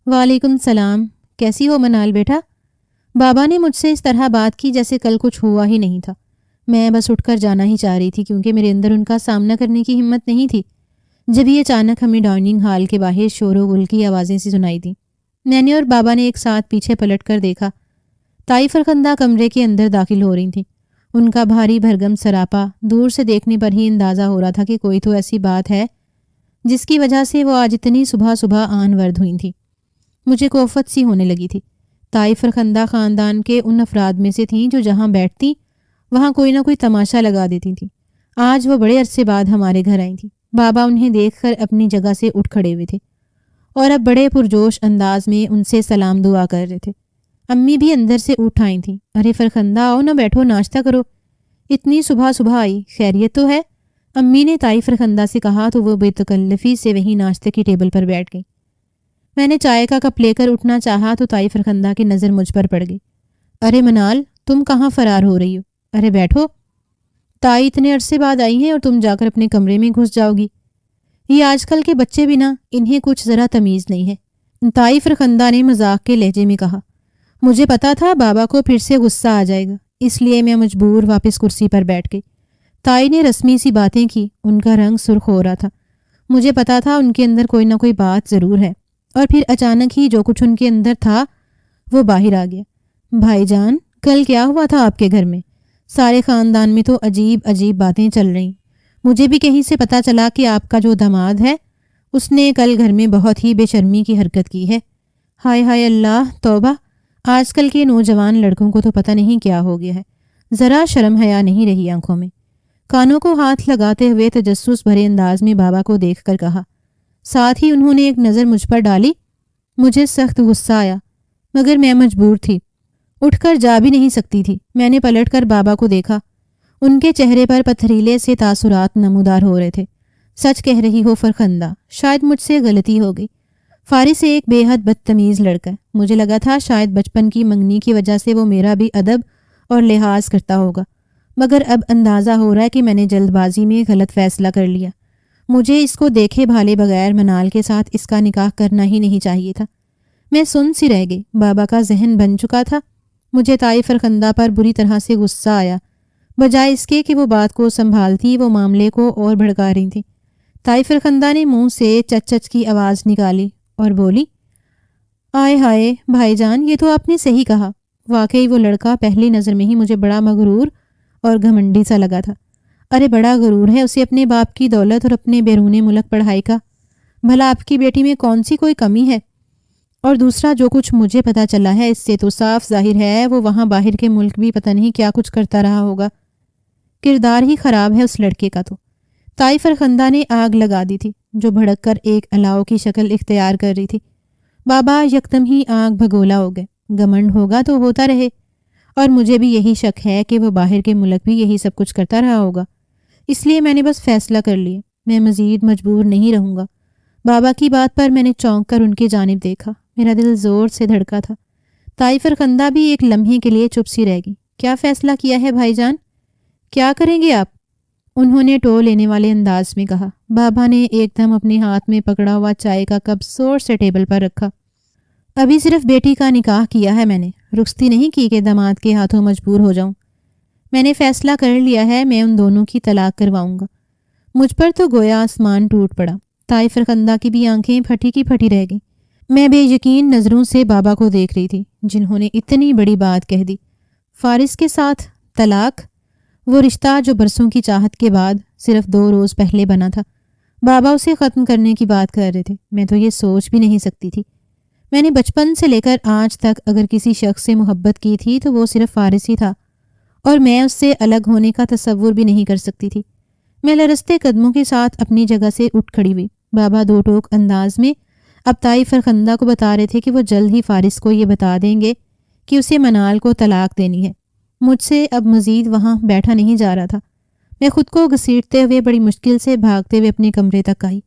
وعلیکم السلام، کیسی ہو منال بیٹا؟ بابا نے مجھ سے اس طرح بات کی جیسے کل کچھ ہوا ہی نہیں تھا۔ میں بس اٹھ کر جانا ہی چاہ رہی تھی کیونکہ میرے اندر ان کا سامنا کرنے کی ہمت نہیں تھی جب یہ اچانک ہمیں ڈائننگ ہال کے باہر شور و غل کی آوازیں سی سنائی دیں۔ میں نے اور بابا نے ایک ساتھ پیچھے پلٹ کر دیکھا۔ طائی فرخندہ کمرے کے اندر داخل ہو رہی تھیں۔ ان کا بھاری بھرگم سراپا دور سے دیکھنے پر ہی اندازہ ہو رہا تھا کہ کوئی تو ایسی بات ہے جس کی وجہ سے وہ آج اتنی صبح صبح آن ورد ہوئی تھیں۔ مجھے کوفت سی ہونے لگی تھی۔ طائی فرخندہ خاندان کے ان افراد میں سے تھیں جو جہاں بیٹھتی وہاں کوئی نہ کوئی تماشا لگا دیتی تھیں۔ آج وہ بڑے عرصے بعد ہمارے گھر آئی تھیں۔ بابا انہیں دیکھ کر اپنی جگہ سے اٹھ کھڑے ہوئے تھے اور اب بڑے پرجوش انداز میں ان سے سلام دعا کر رہے تھے۔ امی بھی اندر سے اٹھ آئی تھیں۔ ارے فرخندہ آؤ نہ، بیٹھو، ناشتہ کرو، اتنی صبح صبح آئی، خیریت تو ہے؟ امی نے طائی فرخندہ سے کہا تو وہ بے تکلفی سے وہیں ناشتے کی ٹیبل پر بیٹھ گئی۔ میں نے چائے کا کپ لے کر اٹھنا چاہا تو طائی فرخندہ کی نظر مجھ پر پڑ گئی۔ ارے منال، تم کہاں فرار ہو رہی ہو؟ ارے بیٹھو، طائی اتنے عرصے بعد آئی ہیں اور تم جا کر اپنے کمرے میں گھس جاؤ گی؟ یہ آج کل کے بچے بھی نا، انہیں کچھ ذرا تمیز نہیں ہے، طائی فرخندہ نے مذاق کے لہجے میں کہا۔ مجھے پتا تھا بابا کو پھر سے غصہ آ جائے گا، اس لیے میں مجبور واپس کرسی پر بیٹھ گئی۔ طائی نے رسمی سی باتیں کی، ان کا رنگ سرخ ہو رہا تھا۔ مجھے پتا تھا ان کے اندر کوئی نہ کوئی بات ضرور ہے، اور پھر اچانک ہی جو کچھ ان کے اندر تھا وہ باہر آ گیا۔ بھائی جان، کل کیا ہوا تھا آپ کے گھر میں؟ سارے خاندان میں تو عجیب عجیب باتیں چل رہی۔ مجھے بھی کہیں سے پتا چلا کہ آپ کا جو داماد ہے اس نے کل گھر میں بہت ہی بے شرمی کی حرکت کی ہے۔ ہائے ہائے اللہ، توبہ! آج کل کے نوجوان لڑکوں کو تو پتہ نہیں کیا ہو گیا ہے، ذرا شرم حیا نہیں رہی آنکھوں میں۔ کانوں کو ہاتھ لگاتے ہوئے تجسس بھرے انداز میں بابا کو دیکھ کر کہا۔ ساتھ ہی انہوں نے ایک نظر مجھ پر ڈالی۔ مجھے سخت غصہ آیا مگر میں مجبور تھی، اٹھ کر جا بھی نہیں سکتی تھی۔ میں نے پلٹ کر بابا کو دیکھا۔ ان کے چہرے پر پتھریلے سے تاثرات نمودار ہو رہے تھے۔ سچ کہہ رہی ہو فرخندہ، شاید مجھ سے غلطی ہو گئی۔ فارس ایک بے حد بدتمیز لڑکا ہے۔ مجھے لگا تھا شاید بچپن کی منگنی کی وجہ سے وہ میرا بھی ادب اور لحاظ کرتا ہوگا، مگر اب اندازہ ہو رہا ہے کہ میں نے جلد بازی میں غلط فیصلہ کر لیا۔ مجھے اس کو دیکھے بھالے بغیر منال کے ساتھ اس کا نکاح کرنا ہی نہیں چاہیے تھا۔ میں سن سی رہ گئی۔ بابا کا ذہن بن چکا تھا۔ مجھے طائی فرخندہ پر بری طرح سے غصہ آیا۔ بجائے اس کے کہ وہ بات کو سنبھالتی، وہ معاملے کو اور بھڑکا رہی تھی۔ طائی فرخندہ نے منہ سے چچ چچ کی آواز نکالی اور بولی، آئے ہائے بھائی جان، یہ تو آپ نے صحیح کہا۔ واقعی وہ لڑکا پہلی نظر میں ہی مجھے بڑا مغرور اور گھمنڈی سا لگا تھا۔ ارے بڑا غرور ہے اسے اپنے باپ کی دولت اور اپنے بیرون ملک پڑھائی کا۔ بھلا آپ کی بیٹی میں کون سی کوئی کمی ہے؟ اور دوسرا، جو کچھ مجھے پتا چلا ہے اس سے تو صاف ظاہر ہے وہ وہاں باہر کے ملک بھی پتہ نہیں کیا کچھ کرتا رہا ہوگا۔ کردار ہی خراب ہے اس لڑکے کا۔ تو طائی فرخندہ نے آگ لگا دی تھی جو بھڑک کر ایک الاؤ کی شکل اختیار کر رہی تھی۔ بابا یکدم ہی آگ بھگولا ہو گئے۔ گمنڈ ہوگا تو ہوتا رہے، اور مجھے بھی یہی شک ہے کہ وہ باہر کے ملک بھی یہی سب کچھ کرتا رہا ہوگا۔ اس لیے میں نے بس فیصلہ کر لیا، میں مزید مجبور نہیں رہوں گا۔ بابا کی بات پر میں نے چونک کر ان کی جانب دیکھا۔ میرا دل زور سے دھڑکا تھا۔ طائی فرخندہ بھی ایک لمحے کے لیے چپ سی رہ گئی۔ کیا فیصلہ کیا ہے بھائی جان؟ کیا کریں گے آپ؟ انہوں نے ٹو لینے والے انداز میں کہا۔ بابا نے ایک دم اپنے ہاتھ میں پکڑا ہوا چائے کا کپ زور سے ٹیبل پر رکھا۔ ابھی صرف بیٹی کا نکاح کیا ہے میں نے، رخصتی نہیں کی کہ داماد کے ہاتھوں مجبور ہو جاؤں۔ میں نے فیصلہ کر لیا ہے، میں ان دونوں کی طلاق کرواؤں گا۔ مجھ پر تو گویا آسمان ٹوٹ پڑا۔ طائی فرخندہ کی بھی آنکھیں پھٹی کی پھٹی رہ گئیں۔ میں بے یقین نظروں سے بابا کو دیکھ رہی تھی جنہوں نے اتنی بڑی بات کہہ دی۔ فارس کے ساتھ طلاق، وہ رشتہ جو برسوں کی چاہت کے بعد صرف 2 روز پہلے بنا تھا۔ بابا اسے ختم کرنے کی بات کر رہے تھے۔ میں تو یہ سوچ بھی نہیں سکتی تھی۔ میں نے بچپن سے لے کر آج تک اگر کسی شخص سے محبت کی تھی تو وہ صرف فارس ہی تھا، اور میں اس سے الگ ہونے کا تصور بھی نہیں کر سکتی تھی۔ میں لرزتے قدموں کے ساتھ اپنی جگہ سے اٹھ کھڑی ہوئی۔ بابا دو ٹوک انداز میں اب تائی فرخندہ کو بتا رہے تھے کہ وہ جلد ہی فارس کو یہ بتا دیں گے کہ اسے منال کو طلاق دینی ہے۔ مجھ سے اب مزید وہاں بیٹھا نہیں جا رہا تھا۔ میں خود کو گھسیٹتے ہوئے بڑی مشکل سے بھاگتے ہوئے اپنے کمرے تک آئی۔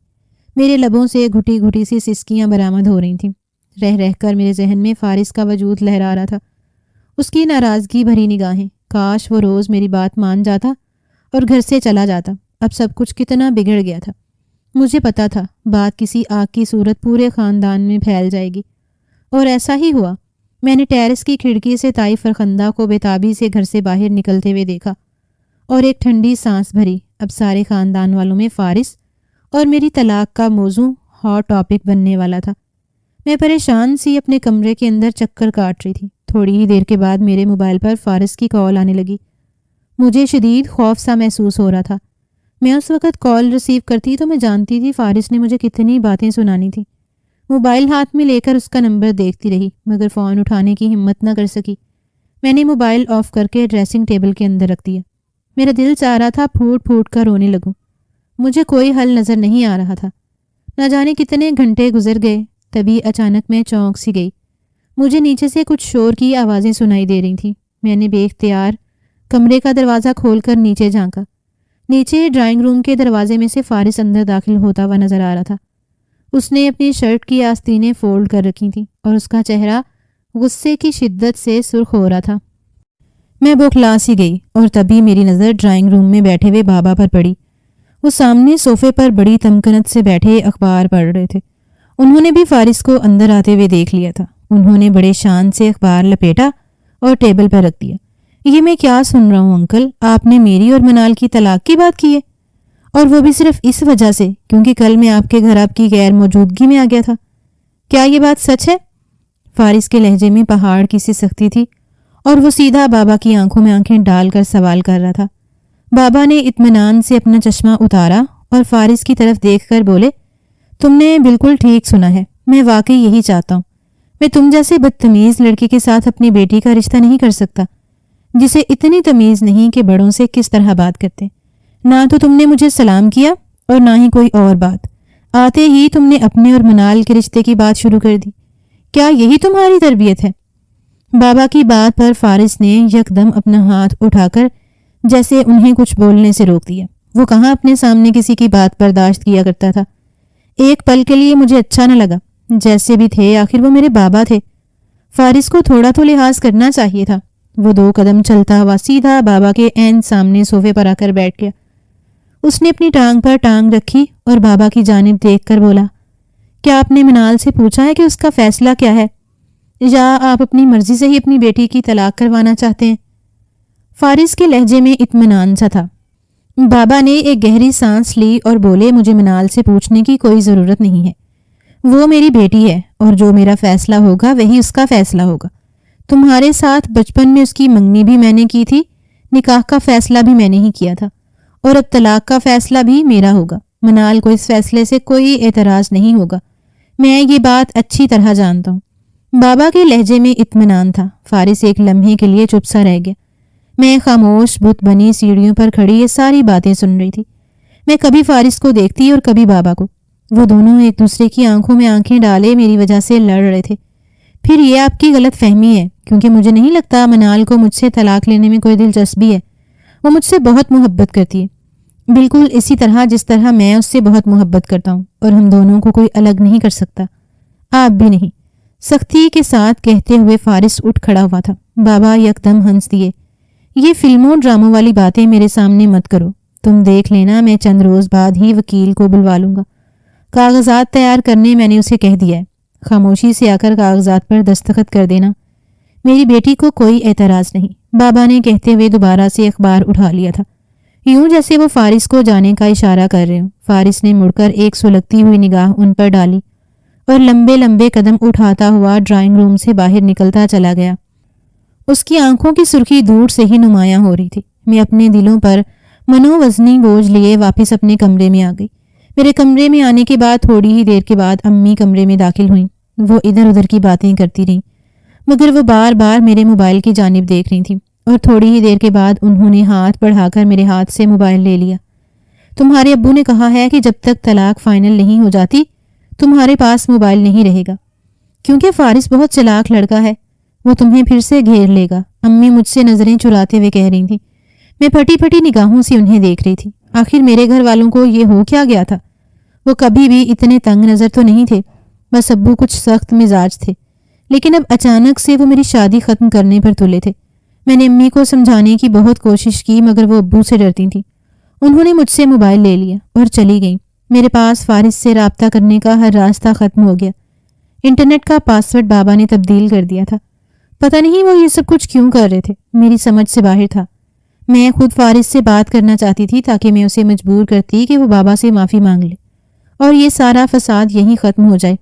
میرے لبوں سے گھٹی گھٹی سی سسکیاں برآمد ہو رہی تھیں۔ رہ رہ کر میرے ذہن میں فارس کا وجود لہرا رہا تھا، اس کی ناراضگی بھری نگاہیں۔ کاش وہ روز میری بات مان جاتا اور گھر سے چلا جاتا۔ اب سب کچھ کتنا بگڑ گیا تھا۔ مجھے پتا تھا بات کسی آگ کی صورت پورے خاندان میں پھیل جائے گی، اور ایسا ہی ہوا۔ میں نے ٹیرس کی کھڑکی سے تائی فرخندہ کو بےتابی سے گھر سے باہر نکلتے ہوئے دیکھا اور ایک ٹھنڈی سانس بھری۔ اب سارے خاندان والوں میں فارس اور میری طلاق کا موضوع ہاٹ ٹاپک بننے والا تھا۔ میں پریشان سی اپنے کمرے کے اندر چکر کاٹ رہی تھی۔ تھوڑی ہی دیر کے بعد میرے موبائل پر فارس کی کال آنے لگی۔ مجھے شدید خوف سا محسوس ہو رہا تھا۔ میں اس وقت کال ریسیو کرتی تو میں جانتی تھی فارس نے مجھے کتنی باتیں سنانی تھیں۔ موبائل ہاتھ میں لے کر اس کا نمبر دیکھتی رہی، مگر فون اٹھانے کی ہمت نہ کر سکی۔ میں نے موبائل آف کر کے ڈریسنگ ٹیبل کے اندر رکھ دیا۔ میرا دل چاہ رہا تھا پھوٹ پھوٹ کر رونے لگوں۔ مجھے کوئی حل نظر نہیں آ رہا تھا۔ نہ جانے کتنے گھنٹے گزر گئے، تبھی اچانک میں چونک سی گئی۔ مجھے نیچے سے کچھ شور کی آوازیں سنائی دے رہی تھیں۔ میں نے بے اختیار کمرے کا دروازہ کھول کر نیچے جھانکا۔ نیچے ڈرائنگ روم کے دروازے میں سے فارس اندر داخل ہوتا ہوا نظر آ رہا تھا۔ اس نے اپنی شرٹ کی آستینیں فولڈ کر رکھی تھیں اور اس کا چہرہ غصے کی شدت سے سرخ ہو رہا تھا۔ میں بوکھلا سی گئی اور تبھی میری نظر ڈرائنگ روم میں بیٹھے ہوئے بابا پر پڑی۔ وہ سامنے صوفے پر بڑی تمکنت سے بیٹھے اخبار پڑھ رہے تھے۔ انہوں نے بھی فارس کو اندر آتے ہوئے دیکھ لیا تھا۔ انہوں نے بڑے شان سے اخبار لپیٹا اور ٹیبل پر رکھ دیا۔ یہ میں کیا سن رہا ہوں انکل؟ آپ نے میری اور منال کی طلاق کی بات کی ہے، اور وہ بھی صرف اس وجہ سے کیونکہ کل میں آپ کے گھر آپ کی غیر موجودگی میں آ گیا تھا۔ کیا یہ بات سچ ہے؟ فارس کے لہجے میں پہاڑ کی سی سختی تھی اور وہ سیدھا بابا کی آنکھوں میں آنکھیں ڈال کر سوال کر رہا تھا۔ بابا نے اطمینان سے اپنا چشمہ اتارا اور فارس کی طرف دیکھ کر بولے، تم نے بالکل ٹھیک سنا ہے، میں واقعی یہی چاہتا ہوں۔ میں تم جیسے بدتمیز لڑکی کے ساتھ اپنی بیٹی کا رشتہ نہیں کر سکتا، جسے اتنی تمیز نہیں کہ بڑوں سے کس طرح بات کرتے۔ نہ تو تم نے مجھے سلام کیا اور نہ ہی کوئی اور بات۔ آتے ہی تم نے اپنے اور منال کے رشتے کی بات شروع کر دی۔ کیا یہی تمہاری تربیت ہے؟ بابا کی بات پر فارس نے یکدم اپنا ہاتھ اٹھا کر جیسے انہیں کچھ بولنے سے روک دیا۔ وہ کہاں اپنے سامنے کسی کی بات برداشت کیا کرتا تھا۔ ایک پل کے لیے مجھے اچھا نہ لگا۔ جیسے بھی تھے آخر وہ میرے بابا تھے۔ فارس کو تھوڑا تو لحاظ کرنا چاہیے تھا۔ وہ 2 قدم چلتا ہوا سیدھا بابا کے عین سامنے صوفے پر آ کر بیٹھ گیا۔ اس نے اپنی ٹانگ پر ٹانگ رکھی اور بابا کی جانب دیکھ کر بولا، کیا آپ نے منال سے پوچھا ہے کہ اس کا فیصلہ کیا ہے، یا آپ اپنی مرضی سے ہی اپنی بیٹی کی طلاق کروانا چاہتے ہیں؟ فارس کے لہجے میں اطمینان سا تھا۔ بابا نے ایک گہری سانس لی اور بولے، مجھے منال سے پوچھنے کی کوئی ضرورت نہیں ہے۔ وہ میری بیٹی ہے اور جو میرا فیصلہ ہوگا وہی اس کا فیصلہ ہوگا۔ تمہارے ساتھ بچپن میں اس کی منگنی بھی میں نے کی تھی، نکاح کا فیصلہ بھی میں نے ہی کیا تھا، اور اب طلاق کا فیصلہ بھی میرا ہوگا۔ منال کو اس فیصلے سے کوئی اعتراض نہیں ہوگا، میں یہ بات اچھی طرح جانتا ہوں۔ بابا کے لہجے میں اطمینان تھا۔ فارس ایک لمحے کے لیے چپ سا رہ گیا۔ میں خاموش بت بنی سیڑھیوں پر کھڑی یہ ساری باتیں سن رہی تھی۔ میں کبھی فارس کو دیکھتی اور کبھی بابا کو۔ وہ دونوں ایک دوسرے کی آنکھوں میں آنکھیں ڈالے میری وجہ سے لڑ رہے تھے۔ پھر یہ آپ کی غلط فہمی ہے، کیونکہ مجھے نہیں لگتا منال کو مجھ سے طلاق لینے میں کوئی دلچسپی ہے۔ وہ مجھ سے بہت محبت کرتی ہے، بالکل اسی طرح جس طرح میں اس سے بہت محبت کرتا ہوں، اور ہم دونوں کو کوئی الگ نہیں کر سکتا، آپ بھی نہیں۔ سختی کے ساتھ کہتے ہوئے فارس اٹھ کھڑا ہوا تھا۔ بابا یکدم ہنس دیے۔ یہ فلموں ڈراموں والی باتیں میرے سامنے مت کرو، تم دیکھ لینا، میں چند روز بعد ہی وکیل کو بلوا لوں گا۔ کاغذات تیار کرنے میں نے اسے کہہ دیا ہے، خاموشی سے آ کر کاغذات پر دستخط کر دینا، میری بیٹی کو کوئی اعتراض نہیں۔ بابا نے کہتے ہوئے دوبارہ سے اخبار اٹھا لیا تھا، یوں جیسے وہ فارس کو جانے کا اشارہ کر رہے ہوں۔ فارس نے مڑ کر ایک سلگتی ہوئی نگاہ ان پر ڈالی اور لمبے لمبے قدم اٹھاتا ہوا ڈرائنگ روم سے باہر نکلتا چلا گیا۔ اس کی آنکھوں کی سرخی دور سے ہی نمایاں ہو رہی تھی۔ میں اپنے دلوں پر منو وزنی بوجھ لیے واپس اپنے کمرے میں آ گئی۔ میرے کمرے میں آنے کے بعد تھوڑی ہی دیر کے بعد امی کمرے میں داخل ہوئیں۔ وہ ادھر ادھر کی باتیں کرتی رہیں، مگر وہ بار بار میرے موبائل کی جانب دیکھ رہی تھیں، اور تھوڑی ہی دیر کے بعد انہوں نے ہاتھ بڑھا کر میرے ہاتھ سے موبائل لے لیا۔ تمہارے ابو نے کہا ہے کہ جب تک طلاق فائنل نہیں ہو جاتی تمہارے پاس موبائل نہیں رہے گا، کیونکہ فارس بہت چلاک لڑکا ہے، وہ تمہیں پھر سے گھیر لے گا۔ امی مجھ سے نظریں چراتے ہوئے کہہ رہی تھیں۔ میں پھٹی پھٹی نگاہوں سے انہیں دیکھ رہی تھی۔ آخر میرے گھر والوں کو یہ ہو کیا گیا تھا؟ وہ کبھی بھی اتنے تنگ نظر تو نہیں تھے، بس ابو کچھ سخت مزاج تھے، لیکن اب اچانک سے وہ میری شادی ختم کرنے پر تلے تھے۔ میں نے امی کو سمجھانے کی بہت کوشش کی، مگر وہ ابو سے ڈرتی تھیں۔ انہوں نے مجھ سے موبائل لے لیا اور چلی گئیں۔ میرے پاس فارس سے رابطہ کرنے کا ہر راستہ ختم ہو گیا۔ انٹرنیٹ کا پاسورڈ بابا نے تبدیل کر دیا تھا۔ پتہ نہیں وہ یہ سب کچھ کیوں کر رہے تھے، میری سمجھ سے باہر تھا۔ میں خود فارس سے بات کرنا چاہتی تھی تاکہ میں اسے مجبور کرتی کہ وہ بابا سے معافی مانگ لے اور یہ سارا فساد یہیں ختم ہو جائے۔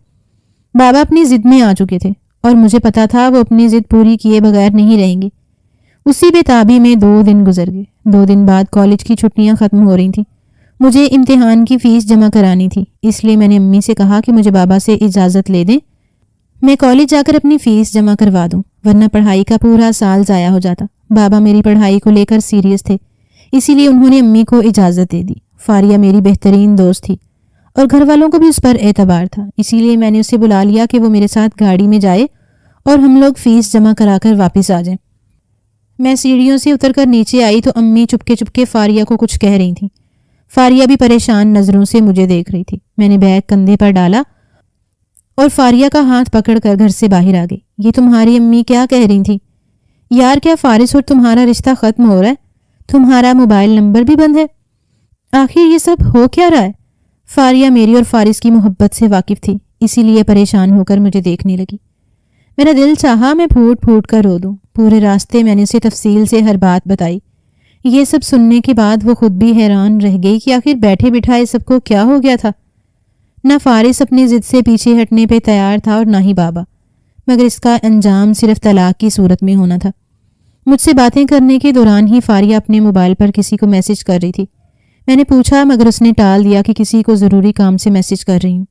بابا اپنی ضد میں آ چکے تھے اور مجھے پتا تھا وہ اپنی ضد پوری کیے بغیر نہیں رہیں گے۔ اسی بے تابی میں 2 دن گزر گئے۔ 2 دن بعد کالج کی چھٹیاں ختم ہو رہی تھیں۔ مجھے امتحان کی فیس جمع کرانی تھی، اس لیے میں نے امی سے کہا کہ مجھے بابا سے اجازت لے دیں، میں کالج جا کر اپنی فیس جمع کروا دوں، ورنہ پڑھائی کا پورا سال ضائع ہو جاتا۔ بابا میری پڑھائی کو لے کر سیریس تھے، اسی لیے انہوں نے امی کو اجازت دے دی۔ فاریہ میری بہترین دوست تھی اور گھر والوں کو بھی اس پر اعتبار تھا، اسی لیے میں نے اسے بلا لیا کہ وہ میرے ساتھ گاڑی میں جائے اور ہم لوگ فیس جمع کرا کر واپس آ جائیں۔ میں سیڑھیوں سے اتر کر نیچے آئی تو امی چپکے چپکے فاریہ کو کچھ کہہ رہی تھیں۔ فاریہ بھی پریشان نظروں سے مجھے دیکھ رہی تھی۔ میں نے بیگ کندھے پر ڈالا اور فاریہ کا ہاتھ پکڑ کر گھر سے باہر آ گئی۔ یہ تمہاری امی کیا کہہ رہی تھیں؟ یار کیا فارس اور تمہارا رشتہ ختم ہو رہا ہے؟ تمہارا موبائل نمبر بھی بند ہے؟ آخر یہ سب ہو کیا رہا ہے؟ فاریہ میری اور فارس کی محبت سے واقف تھی، اسی لیے پریشان ہو کر مجھے دیکھنے لگی۔ میرا دل چاہا میں پھوٹ پھوٹ کر رو دوں۔ پورے راستے میں نے اسے تفصیل سے ہر بات بتائی۔ یہ سب سننے کے بعد وہ خود بھی حیران رہ گئی کہ آخر بیٹھے بٹھائے سب کو کیا ہو گیا تھا۔ نہ فارس اپنی ضد سے پیچھے ہٹنے پہ تیار تھا اور نہ ہی بابا، مگر اس کا انجام صرف طلاق کی صورت میں ہونا تھا۔ مجھ سے باتیں کرنے کے دوران ہی فاریہ اپنے موبائل پر کسی کو میسج کر رہی تھی۔ میں نے پوچھا مگر اس نے ٹال دیا کہ کسی کو ضروری کام سے میسج کر رہی ہوں۔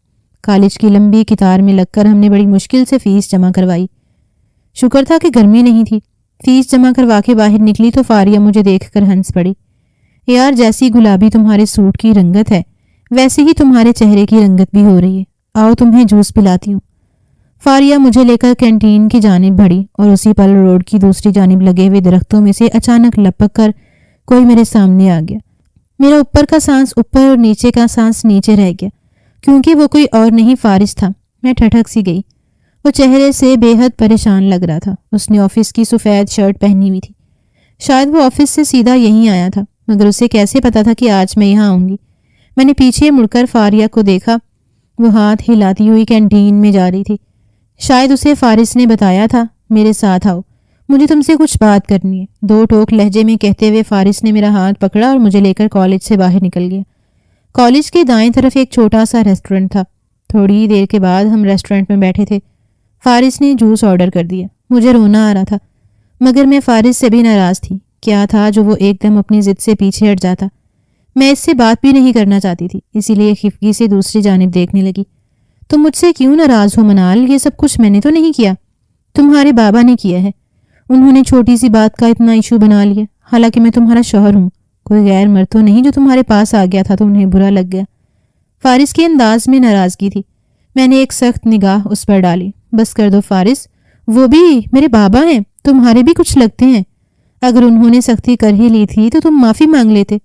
کالج کی لمبی قطار میں لگ کر ہم نے بڑی مشکل سے فیس جمع کروائی۔ شکر تھا کہ گرمی نہیں تھی۔ فیس جمع کروا کے باہر نکلی تو فاریہ مجھے دیکھ کر ہنس پڑی۔ یار جیسی گلابی تمہارے سوٹ کی رنگت ہے ویسے ہی تمہارے چہرے کی رنگت بھی ہو رہی ہے، آؤ تمہیں جوس پلاتی ہوں۔ فاریہ مجھے لے کر کینٹین کی جانب بڑھی اور اسی پل روڈ کی دوسری جانب لگے ہوئے درختوں میں سے اچانک لپک کر کوئی میرے سامنے آ گیا۔ میرا اوپر کا سانس اوپر اور نیچے کا سانس نیچے رہ گیا، کیونکہ وہ کوئی اور نہیں فارس تھا۔ میں ٹھٹک سی گئی۔ وہ چہرے سے بے حد پریشان لگ رہا تھا۔ اس نے آفس کی سفید شرٹ پہنی ہوئی تھی، شاید وہ آفس سے سیدھا یہیں آیا تھا، مگر اسے کیسے پتا تھا کہ آج میں یہاں آؤں گی؟ میں نے پیچھے مڑ کر فاریہ کو دیکھا، وہ ہاتھ ہلاتی ہوئی کینٹین میں جا رہی تھی۔ شاید اسے فارس نے بتایا تھا میرے ساتھ آؤ، مجھے تم سے کچھ بات کرنی ہے۔ 2 ٹوک لہجے میں کہتے ہوئے فارس نے میرا ہاتھ پکڑا اور مجھے لے کر کالج سے باہر نکل گیا۔ کالج کے دائیں طرف ایک چھوٹا سا ریسٹورنٹ تھا۔ تھوڑی دیر کے بعد ہم ریسٹورنٹ میں بیٹھے تھے۔ فارس نے جوس آرڈر کر دیا۔ مجھے رونا آ رہا تھا، مگر میں فارس سے بھی ناراض تھی۔ کیا تھا جو وہ ایک دم اپنی ضد سے پیچھے ہٹ جاتا؟ میں اس سے بات بھی نہیں کرنا چاہتی تھی، اسی لیے خفگی سے دوسری جانب دیکھنے لگی۔ تم مجھ سے کیوں ناراض ہو منال؟ یہ سب کچھ میں نے تو نہیں کیا، تمہارے بابا نے کیا ہے۔ انہوں نے چھوٹی سی بات کا اتنا ایشو بنا لیا، حالانکہ میں تمہارا شوہر ہوں، کوئی غیر مرد تو نہیں جو تمہارے پاس آ گیا تھا تو انہیں برا لگ گیا۔ فارس کے انداز میں ناراضگی تھی۔ میں نے ایک سخت نگاہ اس پر ڈالی۔ بس کر دو فارس، وہ بھی میرے بابا ہیں، تمہارے بھی کچھ لگتے ہیں۔ اگر انہوں نے سختی کر ہی لی تھی تو تم معافی مانگ لیتے۔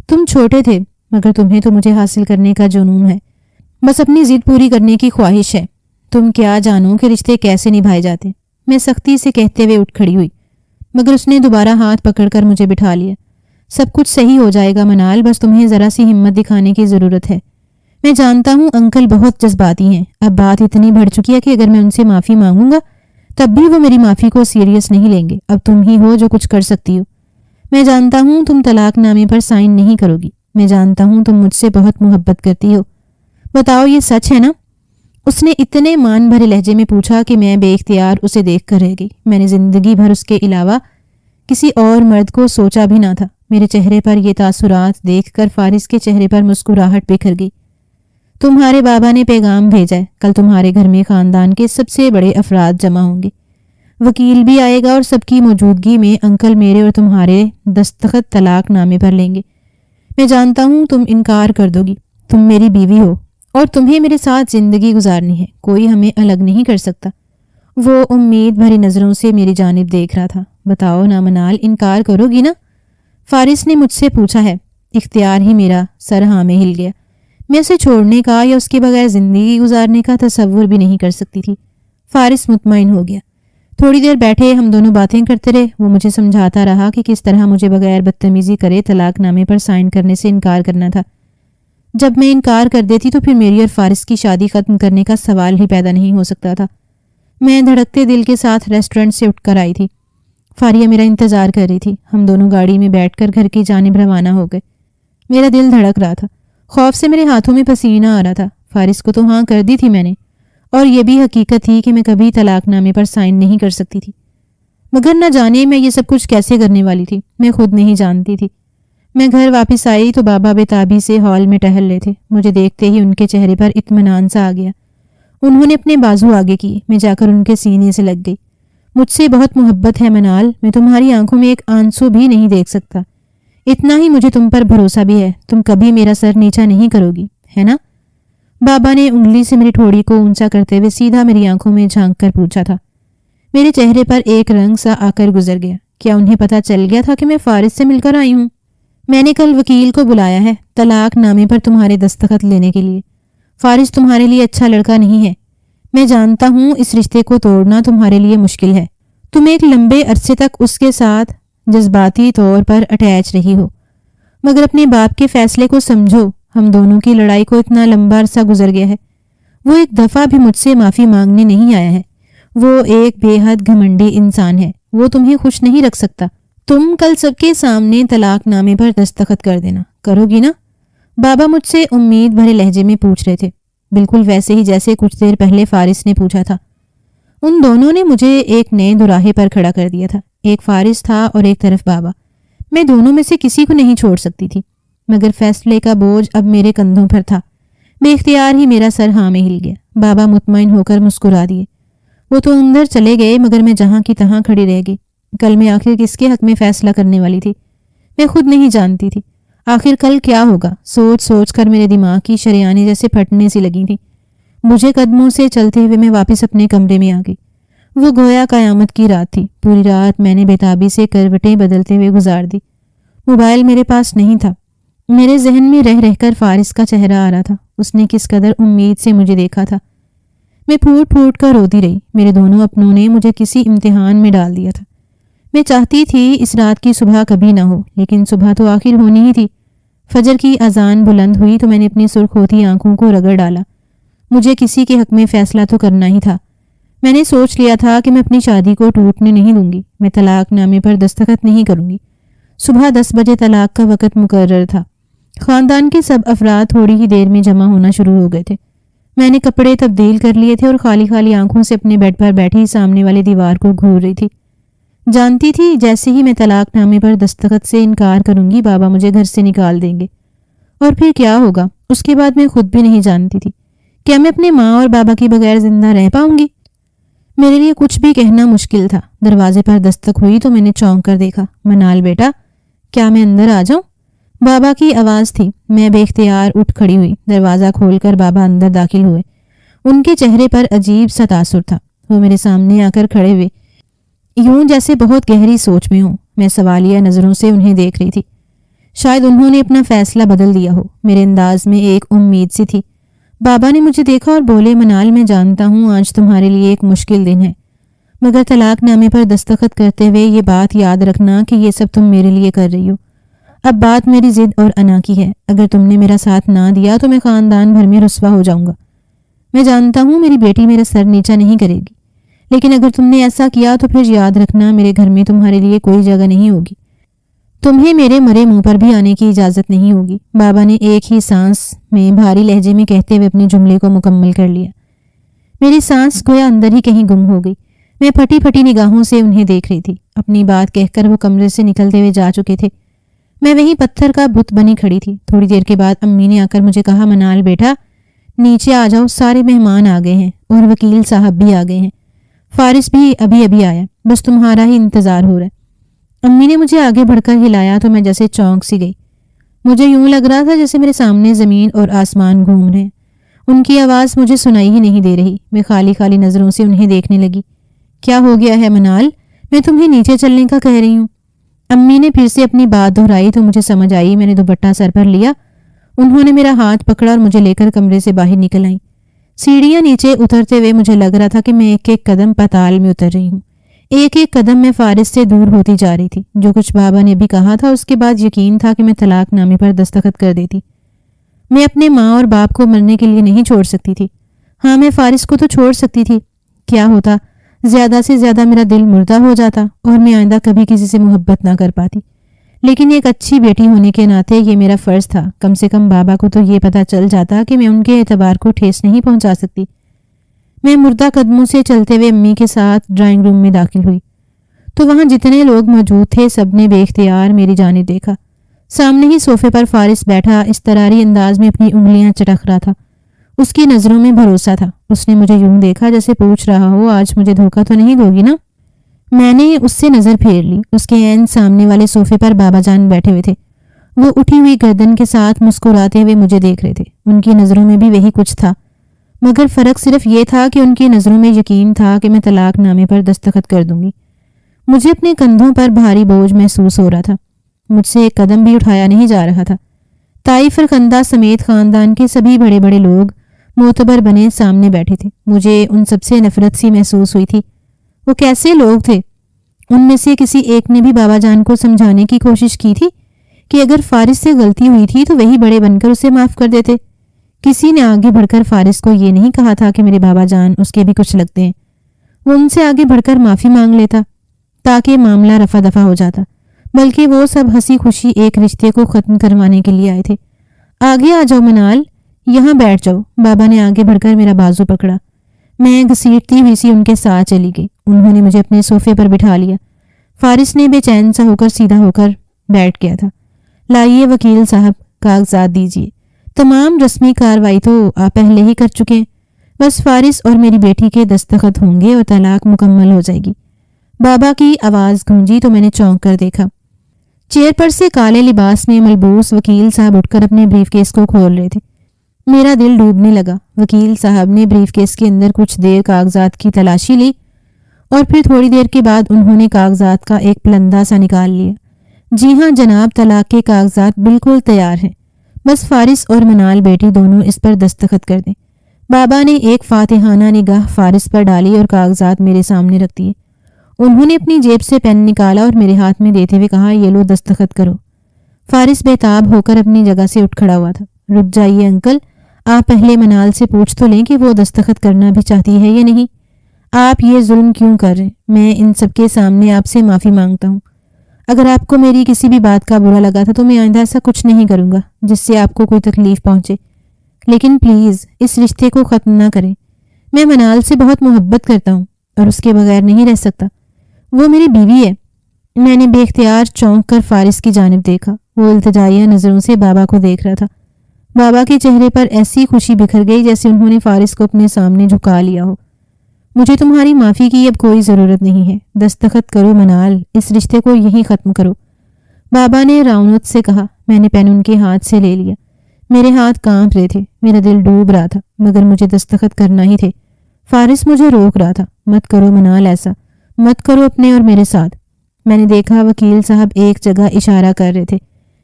تم چھوٹے تھے، مگر تمہیں تو مجھے حاصل کرنے کا جنون ہے، بس اپنی ضد پوری کرنے کی خواہش ہے۔ تم کیا جانو کہ رشتے کیسے نبھائے جاتے۔ میں سختی سے کہتے ہوئے اٹھ کھڑی ہوئی، مگر اس نے دوبارہ ہاتھ پکڑ کر مجھے بٹھا لیا۔ سب کچھ صحیح ہو جائے گا منال، بس تمہیں ذرا سی ہمت دکھانے کی ضرورت ہے۔ میں جانتا ہوں انکل بہت جذباتی ہیں، اب بات اتنی بڑھ چکی ہے کہ اگر میں ان سے معافی مانگوں گا تب بھی وہ میری معافی کو سیریس نہیں لیں گے۔ اب تم ہی ہو جو کچھ کر سکتی ہو۔ میں جانتا ہوں تم طلاق نامے پر سائن نہیں کرو گی، میں جانتا ہوں تم مجھ سے بہت محبت کرتی ہو، بتاؤ یہ سچ ہے نا؟ اس نے اتنے مان بھرے لہجے میں پوچھا کہ میں بے اختیار اسے دیکھ کر رہ گئی۔ میں نے زندگی بھر اس کے علاوہ کسی اور مرد کو سوچا بھی نہ تھا۔ میرے چہرے پر یہ تاثرات دیکھ کر فارس کے چہرے پر مسکراہٹ بکھر گئی۔ تمہارے بابا نے پیغام بھیجا ہے، کل تمہارے گھر میں خاندان کے سب سے بڑے افراد جمع ہوں گے، وکیل بھی آئے گا اور سب کی موجودگی میں انکل میرے اور تمہارے دستخط طلاق نامے پر لیں گے۔ میں جانتا ہوں تم انکار کر دو گی، تم میری بیوی ہو اور تمہیں میرے ساتھ زندگی گزارنی ہے، کوئی ہمیں الگ نہیں کر سکتا۔ وہ امید بھری نظروں سے میری جانب دیکھ رہا تھا۔ بتاؤ نا منال، انکار کرو گی نا؟ فارس نے مجھ سے پوچھا ہے۔ اختیار ہی میرا سر ہاں میں ہل گیا۔ میں اسے چھوڑنے کا یا اس کے بغیر زندگی گزارنے کا تصور بھی نہیں کر سکتی تھی۔ فارس مطمئن ہو گیا۔ تھوڑی دیر بیٹھے ہم دونوں باتیں کرتے رہے۔ وہ مجھے سمجھاتا رہا کہ کس طرح مجھے بغیر بدتمیزی کرے طلاق نامے پر سائن کرنے سے انکار کرنا تھا۔ جب میں انکار کر دیتی تو پھر میری اور فارس کی شادی ختم کرنے کا سوال ہی پیدا نہیں ہو سکتا تھا۔ میں دھڑکتے دل کے ساتھ ریسٹورنٹ سے اٹھ کر آئی تھی۔ فاریہ میرا انتظار کر رہی تھی۔ ہم دونوں گاڑی میں بیٹھ کر گھر کی جانب روانہ ہو گئے۔ میرا دل دھڑک رہا تھا، خوف سے میرے ہاتھوں میں پسینہ آ رہا تھا۔ فارس کو تو ہاں کر دی تھی میں نے، اور یہ بھی حقیقت تھی کہ میں کبھی طلاق نامے پر سائن نہیں کر سکتی تھی، مگر نہ جانے میں یہ سب کچھ کیسے کرنے والی تھی، میں خود نہیں جانتی تھی۔ میں گھر واپس آئی تو بابا بے تابی سے ہال میں ٹہل رہے تھے۔ مجھے دیکھتے ہی ان کے چہرے پر اطمینان سا آ گیا۔ انہوں نے اپنے بازو آگے کیے، میں جا کر ان کے سینے سے لگ گئی۔ مجھ سے بہت محبت ہے منال، میں تمہاری آنکھوں میں ایک آنسو بھی نہیں دیکھ سکتا۔ اتنا ہی مجھے تم پر بھروسہ بھی ہے، تم کبھی میرا سر نیچا نہیں کرو گی، ہے نا؟ بابا نے انگلی سے میری ٹھوڑی کو اونچا کرتے ہوئے سیدھا میری آنکھوں میں جھانک کر پوچھا تھا۔ میرے چہرے پر ایک رنگ سا آ کر گزر گیا۔ کیا انہیں پتہ چل گیا تھا کہ میں فارس سے مل کر آئی ہوں؟ میں نے کل وکیل کو بلایا ہے طلاق نامے پر تمہارے دستخط لینے کے لیے۔ فارس تمہارے لیے اچھا لڑکا نہیں ہے، میں جانتا ہوں اس رشتے کو توڑنا تمہارے لیے مشکل ہے۔ تم ایک لمبے عرصے تک اس کے ساتھ جذباتی طور پر اٹیچ رہی ہو، مگر اپنے باپ کے فیصلے کو سمجھو۔ ہم دونوں کی لڑائی کو اتنا لمبا عرصہ گزر گیا ہے، وہ ایک دفعہ بھی مجھ سے معافی مانگنے نہیں آیا ہے۔ وہ ایک بے حد گھمنڈی انسان ہے، وہ تمہیں خوش نہیں رکھ سکتا۔ تم کل سب کے سامنے طلاق نامے پر دستخط کر دینا، کرو گی نا؟ بابا مجھ سے امید بھرے لہجے میں پوچھ رہے تھے، بالکل ویسے ہی جیسے کچھ دیر پہلے فارس نے پوچھا تھا۔ ان دونوں نے مجھے ایک نئے دوراہے پر کھڑا کر دیا تھا، ایک فارس تھا اور ایک طرف بابا۔ میں دونوں میں سے کسی کو نہیں چھوڑ سکتی تھی، مگر فیصلے کا بوجھ اب میرے کندھوں پر تھا۔ بے اختیار ہی میرا سر ہاں میں ہل گیا۔ بابا مطمئن ہو کر مسکرا دیے۔ وہ تو اندر چلے گئے، مگر میں جہاں کی تہاں کھڑی رہ گئی۔ کل میں آخر کس کے حق میں فیصلہ کرنے والی تھی؟ میں خود نہیں جانتی تھی۔ آخر کل کیا ہوگا؟ سوچ سوچ کر میرے دماغ کی شریانیں جیسے پھٹنے سی لگی تھیں۔ مجھے قدموں سے چلتے ہوئے میں واپس اپنے کمرے میں آ گئی۔ وہ گویا قیامت کی رات تھی۔ پوری رات میں نے بےتابی سے کروٹیں بدلتے ہوئے گزار دی۔ موبائل میرے پاس نہیں تھا۔ میرے ذہن میں رہ رہ کر فارس کا چہرہ آ رہا تھا۔ اس نے کس قدر امید سے مجھے دیکھا تھا۔ میں پھوٹ پھوٹ کر روتی رہی۔ میرے دونوں اپنوں نے مجھے کسی امتحان میں ڈال دیا تھا۔ میں چاہتی تھی اس رات کی صبح کبھی نہ ہو، لیکن صبح تو آخر ہونی ہی تھی۔ فجر کی اذان بلند ہوئی تو میں نے اپنی سرخ ہوتی آنکھوں کو رگڑ ڈالا۔ مجھے کسی کے حق میں فیصلہ تو کرنا ہی تھا۔ میں نے سوچ لیا تھا کہ میں اپنی شادی کو ٹوٹنے نہیں دوں گی، میں طلاق نامے پر دستخط نہیں کروں گی۔ صبح 10 بجے طلاق کا وقت مقرر تھا۔ خاندان کے سب افراد تھوڑی ہی دیر میں جمع ہونا شروع ہو گئے تھے۔ میں نے کپڑے تبدیل کر لیے تھے اور خالی خالی آنکھوں سے اپنے بیڈ پر بیٹھی سامنے والی دیوار کو گھور رہی تھی۔ جانتی تھی جیسے ہی میں طلاق نامے پر دستخط سے انکار کروں گی، بابا مجھے گھر سے نکال دیں گے، اور پھر کیا ہوگا اس کے بعد میں خود بھی نہیں جانتی تھی۔ کیا میں اپنے ماں اور بابا کے بغیر زندہ رہ پاؤں گی؟ میرے لیے کچھ بھی کہنا مشکل تھا۔ دروازے پر دستک ہوئی تو میں نے چونک کر دیکھا۔ منال بیٹا، کیا میں اندر آ جاؤں؟ بابا کی آواز تھی۔ میں بے اختیار اٹھ کھڑی ہوئی۔ دروازہ کھول کر بابا اندر داخل ہوئے۔ ان کے چہرے پر عجیب سا تاثر تھا۔ وہ میرے سامنے آ کر کھڑے ہوئے، یوں جیسے بہت گہری سوچ میں ہوں۔ میں سوالیہ نظروں سے انہیں دیکھ رہی تھی۔ شاید انہوں نے اپنا فیصلہ بدل دیا ہو۔ میرے انداز میں ایک امید سی تھی۔ بابا نے مجھے دیکھا اور بولے، منال میں جانتا ہوں آج تمہارے لیے ایک مشکل دن ہے، مگر طلاق نامے پر دستخط کرتے ہوئے یہ بات یاد رکھنا کہ یہ سب تم میرے لیے کر رہی ہو۔ اب بات میری ضد اور انا کی ہے۔ اگر تم نے میرا ساتھ نہ دیا تو میں خاندان بھر میں رسوا ہو جاؤں گا۔ میں جانتا ہوں میری بیٹی میرا سر نیچا نہیں کرے گی، لیکن اگر تم نے ایسا کیا تو پھر یاد رکھنا میرے گھر میں تمہارے لیے کوئی جگہ نہیں ہوگی۔ تمہیں میرے مرے منہ پر بھی آنے کی اجازت نہیں ہوگی۔ بابا نے ایک ہی سانس میں بھاری لہجے میں کہتے ہوئے اپنے جملے کو مکمل کر لیا۔ میری سانس گویا اندر ہی کہیں گم ہو گئی۔ میں پھٹی پھٹی نگاہوں سے انہیں دیکھ رہی تھی۔ اپنی بات کہہ کر وہ کمرے سے نکلتے ہوئے جا چکے تھے۔ میں وہیں پتھر کا بت بنی کھڑی تھی۔ تھوڑی دیر کے بعد امی نے آ کر مجھے کہا، منال بیٹا، نیچے آ جاؤ، سارے مہمان آ گئے ہیں اور وکیل صاحب بھی آ گئے ہیں۔ فارس بھی ابھی ابھی آیا، بس تمہارا ہی انتظار ہو رہا ہے۔ امی نے مجھے آگے بڑھ کر ہلایا تو میں جیسے چونک سی گئی۔ مجھے یوں لگ رہا تھا جیسے میرے سامنے زمین اور آسمان گھوم رہے ہیں۔ ان کی آواز مجھے سنائی ہی نہیں دے رہی۔ میں خالی خالی نظروں سے انہیں دیکھنے لگی۔ کیا ہو گیا ہے منال؟ میں تمہیں نیچے چلنے کا کہہ رہی ہوں۔ امی نے پھر سے اپنی بات دہرائی تو مجھے سمجھ آئی۔ میں نے دوپٹہ سر پر لیا، انہوں نے میرا ہاتھ پکڑا اور مجھے لے کر کمرے سے باہر نکل آئیں۔ سیڑھیاں نیچے اترتے ہوئے مجھے لگ رہا تھا کہ میں ایک ایک قدم پتال میں اتر رہی ہوں۔ ایک ایک قدم میں فارس سے دور ہوتی جا رہی تھی۔ جو کچھ بابا نے بھی کہا تھا اس کے بعد یقین تھا کہ میں طلاق نامے پر دستخط کر دیتی۔ میں اپنے ماں اور باپ کو مرنے کے لیے نہیں چھوڑ سکتی تھی۔ ہاں، میں فارس کو تو چھوڑ سکتی تھی۔ کیا ہوتا؟ زیادہ سے زیادہ میرا دل مردہ ہو جاتا اور میں آئندہ کبھی کسی سے محبت نہ کر پاتی۔ لیکن ایک اچھی بیٹی ہونے کے ناطے یہ میرا فرض تھا۔ کم سے کم بابا کو تو یہ پتہ چل جاتا کہ میں ان کے اعتبار کو ٹھیس نہیں پہنچا سکتی۔ میں مردہ قدموں سے چلتے ہوئے امی کے ساتھ ڈرائنگ روم میں داخل ہوئی تو وہاں جتنے لوگ موجود تھے سب نے بے اختیار میری جانب دیکھا۔ سامنے ہی صوفے پر فارس بیٹھا اضطراری انداز میں اپنی انگلیاں چٹک رہا تھا۔ اس کی نظروں میں بھروسہ تھا۔ اس نے مجھے یوں دیکھا جیسے پوچھ رہا ہو آج مجھے دھوکہ تو نہیں دوگی نا؟ میں نے اس سے نظر پھیر لی۔ اس کے عین سامنے والے صوفے پر بابا جان بیٹھے ہوئے تھے۔ وہ اٹھی ہوئی گردن کے ساتھ مسکراتے ہوئے مجھے دیکھ رہے تھے۔ ان کی نظروں میں بھی وہی کچھ تھا، مگر فرق صرف یہ تھا کہ ان کی نظروں میں یقین تھا کہ میں طلاق نامے پر دستخط کر دوں گی۔ مجھے اپنے کندھوں پر بھاری بوجھ محسوس ہو رہا تھا۔ مجھ سے ایک قدم بھی اٹھایا نہیں جا رہا تھا۔ تائی فرخندہ سمیت خاندان کے سبھی بڑے بڑے لوگ معتبر بنے سامنے بیٹھے تھے۔ مجھے ان سب سے نفرت سی محسوس ہوئی تھی۔ وہ کیسے لوگ تھے؟ ان میں سے کسی ایک نے بھی بابا جان کو سمجھانے کی کوشش کی تھی کہ اگر فارس سے غلطی ہوئی تھی تو وہی بڑے بن کر اسے معاف کر دیتے؟ کسی نے آگے بڑھ کر فارس کو یہ نہیں کہا تھا کہ میرے بابا جان اس کے بھی کچھ لگتے ہیں، وہ ان سے آگے بڑھ کر معافی مانگ لیتا تاکہ معاملہ رفع دفع ہو جاتا، بلکہ وہ سب ہنسی خوشی ایک رشتے کو ختم کروانے کے لیے آئے تھے۔ آگے آ جاؤ منال، یہاں بیٹھ جاؤ۔ بابا نے آگے بڑھ کر میرا بازو پکڑا۔ میں گھسیٹتی ہوئی سی ان کے ساتھ چلی گئی۔ انہوں نے مجھے اپنے صوفے پر بٹھا لیا۔ فارس نے بے چین سا ہو کر سیدھا ہو کر بیٹھ گیا تھا۔ لائیے وکیل صاحب، کاغذات دیجیے۔ تمام رسمی کاروائی تو آپ پہلے ہی کر چکے ہیں، بس فارس اور میری بیٹی کے دستخط ہوں گے اور طلاق مکمل ہو جائے گی۔ بابا کی آواز گونجی تو میں نے چونک کر دیکھا۔ چیئر پر سے کالے لباس میں ملبوس وکیل صاحب اٹھ کر اپنے بریف کیس کو کھول رہے تھے۔ میرا دل ڈوبنے لگا۔ وکیل صاحب نے بریف کیس کے اندر کچھ دیر کاغذات کی تلاشی لی اور پھر تھوڑی دیر کے بعد انہوں نے کاغذات کا ایک پلندہ سا نکال لیا۔ جی ہاں جناب، طلاق کے کاغذات بالکل تیار ہیں، بس فارس اور منال بیٹی دونوں اس پر دستخط کر دیں۔ بابا نے ایک فاتحانہ نگاہ فارس پر ڈالی اور کاغذات میرے سامنے رکھ دیے۔ انہوں نے اپنی جیب سے پین نکالا اور میرے ہاتھ میں دیتے ہوئے کہا، یہ لو دستخط کرو۔ فارس بےتاب ہو کر اپنی جگہ سے اٹھ کھڑا ہوا تھا۔ رک جائیے انکل، آپ پہلے منال سے پوچھ تو لیں کہ وہ دستخط کرنا بھی چاہتی ہے یا نہیں۔ آپ یہ ظلم کیوں کر رہے ہیں؟ میں ان سب کے سامنے آپ سے معافی مانگتا ہوں۔ اگر آپ کو میری کسی بھی بات کا برا لگا تھا تو میں آئندہ ایسا کچھ نہیں کروں گا جس سے آپ کو کوئی تکلیف پہنچے، لیکن پلیز اس رشتے کو ختم نہ کریں۔ میں منال سے بہت محبت کرتا ہوں اور اس کے بغیر نہیں رہ سکتا۔ وہ میری بیوی ہے۔ میں نے بے اختیار چونک کر فارس کی جانب دیکھا۔ وہ التجائیہ نظروں سے بابا کو دیکھ رہا تھا۔ بابا کے چہرے پر ایسی خوشی بکھر گئی جیسے انہوں نے فارس کو اپنے سامنے جھکا لیا ہو۔ مجھے تمہاری معافی کی اب کوئی ضرورت نہیں ہے۔ دستخط کرو منال، اس رشتے کو یہیں ختم کرو، بابا نے راونت سے کہا۔ میں نے پین ان کے ہاتھ سے لے لیا۔ میرے ہاتھ کانپ رہے تھے، میرا دل ڈوب رہا تھا، مگر مجھے دستخط کرنا ہی تھے۔ فارس مجھے روک رہا تھا۔ مت کرو منال، ایسا مت کرو اپنے اور میرے ساتھ۔ میں نے دیکھا وکیل صاحب ایک جگہ اشارہ کر رہے تھے۔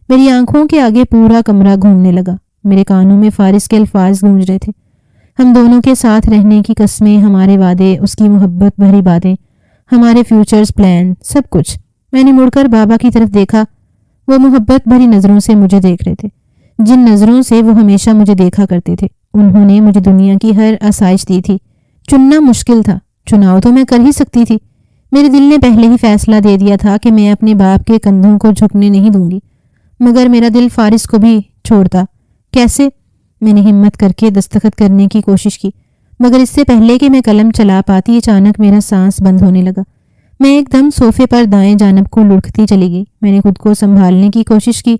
میری آنکھوں کے آگے پورا کمرہ گھومنے لگا۔ میرے کانوں میں فارس کے الفاظ گونج رہے تھے، ہم دونوں کے ساتھ رہنے کی قسمیں، ہمارے وعدے، اس کی محبت بھری باتیں، ہمارے فیوچرز پلان، سب کچھ۔ میں نے مڑ کر بابا کی طرف دیکھا۔ وہ محبت بھری نظروں سے مجھے دیکھ رہے تھے، جن نظروں سے وہ ہمیشہ مجھے دیکھا کرتے تھے۔ انہوں نے مجھے دنیا کی ہر آسائش دی تھی۔ چننا مشکل تھا، چناؤ تو میں کر ہی سکتی تھی۔ میرے دل نے پہلے ہی فیصلہ دے دیا تھا کہ میں اپنے باپ کے کندھوں کو جھکنے نہیں دوں گی، مگر میرا دل فارس کو بھی چھوڑتا کیسے؟ میں نے ہمت کر کے دستخط کرنے کی کوشش کی، مگر اس سے پہلے کہ میں قلم چلا پاتی اچانک میرا سانس بند ہونے لگا۔ میں ایک دم صوفے پر دائیں جانب کو لڑکتی چلی گئی۔ میں نے خود کو سنبھالنے کی کوشش کی،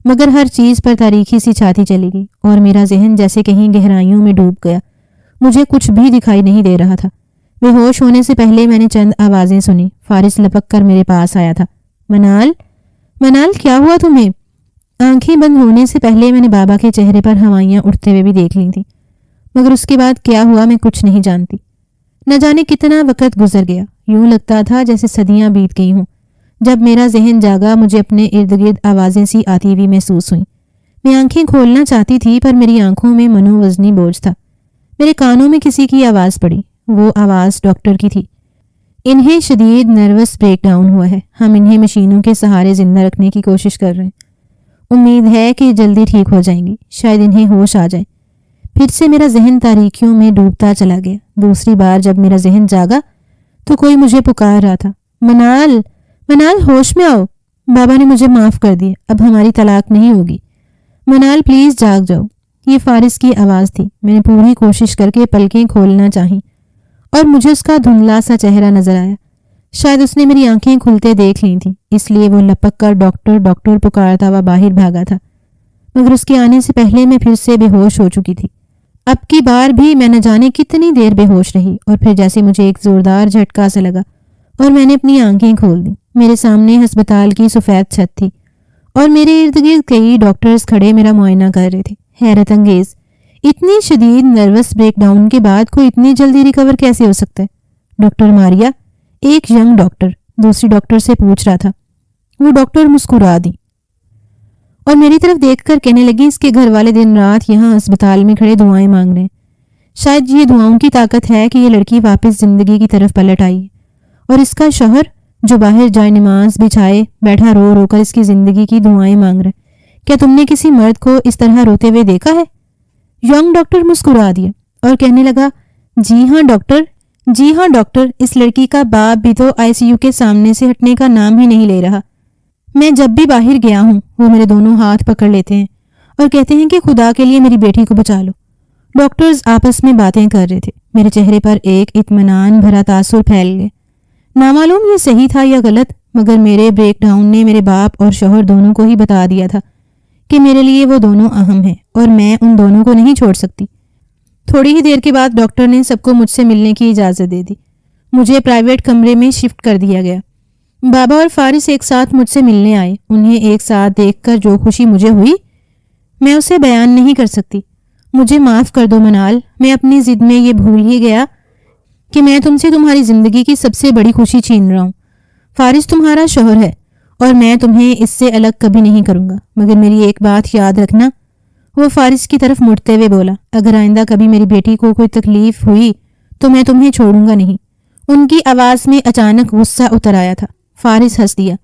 مگر ہر چیز پر تاریکی سی چھاتی چلی گئی اور میرا ذہن جیسے کہیں گہرائیوں میں ڈوب گیا. مجھے کچھ بھی دکھائی نہیں دے رہا تھا. بے ہوش ہونے سے پہلے میں نے چند آوازیں سنی. فارس لپک کر میرے پاس آیا تھا. منال، منال کیا ہوا تمہیں؟ آنکھیں بند ہونے سے پہلے میں نے بابا کے چہرے پر ہوائیاں اٹھتے ہوئے بھی دیکھ لی تھیں، مگر اس کے بعد کیا ہوا میں کچھ نہیں جانتی. نہ جانے کتنا وقت گزر گیا، یوں لگتا تھا جیسے صدیاں بیت گئی ہوں. جب میرا ذہن جاگا مجھے اپنے ارد گرد آوازیں سی آتی ہوئی محسوس ہوئیں. میں آنکھیں کھولنا چاہتی تھی پر میری آنکھوں میں منو وزنی بوجھ تھا. میرے کانوں میں کسی کی آواز پڑی. وہ آواز ڈاکٹر کی تھی. انہیں شدید نروس بریک ڈاؤن ہوا ہے. ہم انہیں مشینوں کے سہارے زندہ رکھنے کی کوشش کر رہے ہیں. امید ہے کہ جلدی ٹھیک ہو جائیں گی. شاید انہیں ہوش آ جائے. پھر سے میرا ذہن تاریکیوں میں ڈوبتا چلا گیا. دوسری بار جب میرا ذہن جاگا تو کوئی مجھے پکار رہا تھا. منال، منال ہوش میں آؤ. بابا نے مجھے معاف کر دیا. اب ہماری طلاق نہیں ہوگی. منال پلیز جاگ جاؤ. یہ فارس کی آواز تھی. میں نے پوری کوشش کر کے پلکیں کھولنا چاہیں اور مجھے اس کا دھندلا سا چہرہ نظر آیا. شاید اس نے میری آنکھیں کھلتے دیکھ لی تھیں، اس لیے وہ لپک کر ڈاکٹر ڈاکٹر پکارتا ہوا باہر بھاگا تھا. مگر اس کے آنے سے پہلے میں پھر سے بے ہوش ہو چکی تھی. اب کی بار بھی میں نہ جانے کتنی دیر بے ہوش رہی اور پھر جیسے مجھے ایک زوردار جھٹکا سا لگا اور میں نے اپنی آنکھیں کھول دیں. میرے سامنے ہسپتال کی سفید چھت تھی اور میرے ارد گرد کئی ڈاکٹرز کھڑے میرا معائنہ کر رہے تھے. حیرت انگیز، اتنی شدید نروس بریک ڈاؤن کے بعد کوئی اتنی جلدی ریکور کیسے ہو سکتا ہے؟ ڈاکٹر ماریا، ایک ینگ ڈاکٹر دوسری ڈاکٹر سے پوچھ رہا تھا. وہ ڈاکٹر مسکرا دی اور میری طرف دیکھ کر کہنے لگی اس کے گھر والے دن رات یہاں ہسپتال میں کھڑے دعائیں مانگ رہے ہیں. شاید یہ دعاؤں کی طاقت ہے کہ یہ لڑکی واپس زندگی کی طرف پلٹ آئی ہے اور اس کا شوہر جو باہر جائے نماز بچھائے بیٹھا رو رو کر اس کی زندگی کی دعائیں مانگ رہا ہے. کیا تم نے کسی مرد کو اس طرح روتے ہوئے دیکھا ہے؟ ینگ ڈاکٹر مسکرا دیا اور کہنے لگا جی ہاں ڈاکٹر، جی ہاں ڈاکٹر. اس لڑکی کا باپ بھی تو ICU کے سامنے سے ہٹنے کا نام ہی نہیں لے رہا. میں جب بھی باہر گیا ہوں وہ میرے دونوں ہاتھ پکڑ لیتے ہیں اور کہتے ہیں کہ خدا کے لیے میری بیٹی کو بچا لو. ڈاکٹرز آپس میں باتیں کر رہے تھے. میرے چہرے پر ایک اطمینان بھرا تاثر پھیل گیا. نامعلوم یہ صحیح تھا یا غلط، مگر میرے بریک ڈاؤن نے میرے باپ اور شوہر دونوں کو ہی بتا دیا تھا کہ میرے لیے وہ دونوں اہم ہیں اور میں ان دونوں کو نہیں چھوڑ سکتی. تھوڑی ہی دیر کے بعد ڈاکٹر نے سب کو مجھ سے ملنے کی اجازت دے دی. مجھے پرائیویٹ کمرے میں شفٹ کر دیا گیا. بابا اور فارس ایک ساتھ مجھ سے ملنے آئے. انہیں ایک ساتھ دیکھ کر جو خوشی مجھے ہوئی میں اسے بیان نہیں کر سکتی. مجھے معاف کر دو منال، میں اپنی ضد میں یہ بھول ہی گیا کہ میں تم سے تمہاری زندگی کی سب سے بڑی خوشی چھین رہا ہوں. فارس تمہارا شوہر ہے اور میں تمہیں اس سے الگ کبھی نہیں کروں گا. مگر میری ایک بات یاد رکھنا. وہ فارس کی طرف مڑتے ہوئے بولا. اگر آئندہ کبھی میری بیٹی کو کوئی تکلیف ہوئی تو میں تمہیں چھوڑوں گا نہیں. ان کی آواز میں اچانک غصہ اتر آیا تھا. فارس ہنس دیا.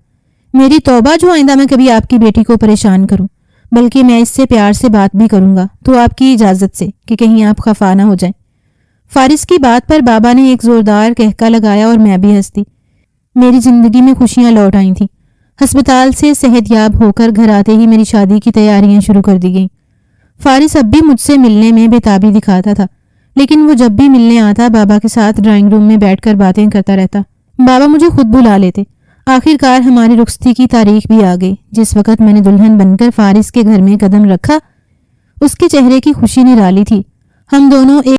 میری توبہ جو آئندہ میں کبھی آپ کی بیٹی کو پریشان کروں، بلکہ میں اس سے پیار سے بات بھی کروں گا تو آپ کی اجازت سے کہ کہیں آپ خفا نہ ہو جائیں. فارس کی بات پر بابا نے ایک زوردار کہکا لگایا اور میں بھی ہنس دی. میری زندگی میں خوشیاں لوٹ آئی تھیں. ہسپتال سے صحت یاب ہو کر گھر آتے ہی میری شادی کی تیاریاں شروع کر دی گئیں. فارس اب بھی مجھ سے ملنے میں بےتابی دکھاتا تھا، لیکن وہ جب بھی ملنے آتا بابا کے ساتھ ڈرائنگ روم میں بیٹھ کر باتیں کرتا رہتا. بابا مجھے خود بلا لیتے. آخر کار ہماری رخصتی کی تاریخ بھی آ گئی. جس وقت میں نے دلہن بن کر فارس کے گھر میں قدم رکھا اس کے چہرے کی خوشی نرالی تھی. ہم دونوں ایک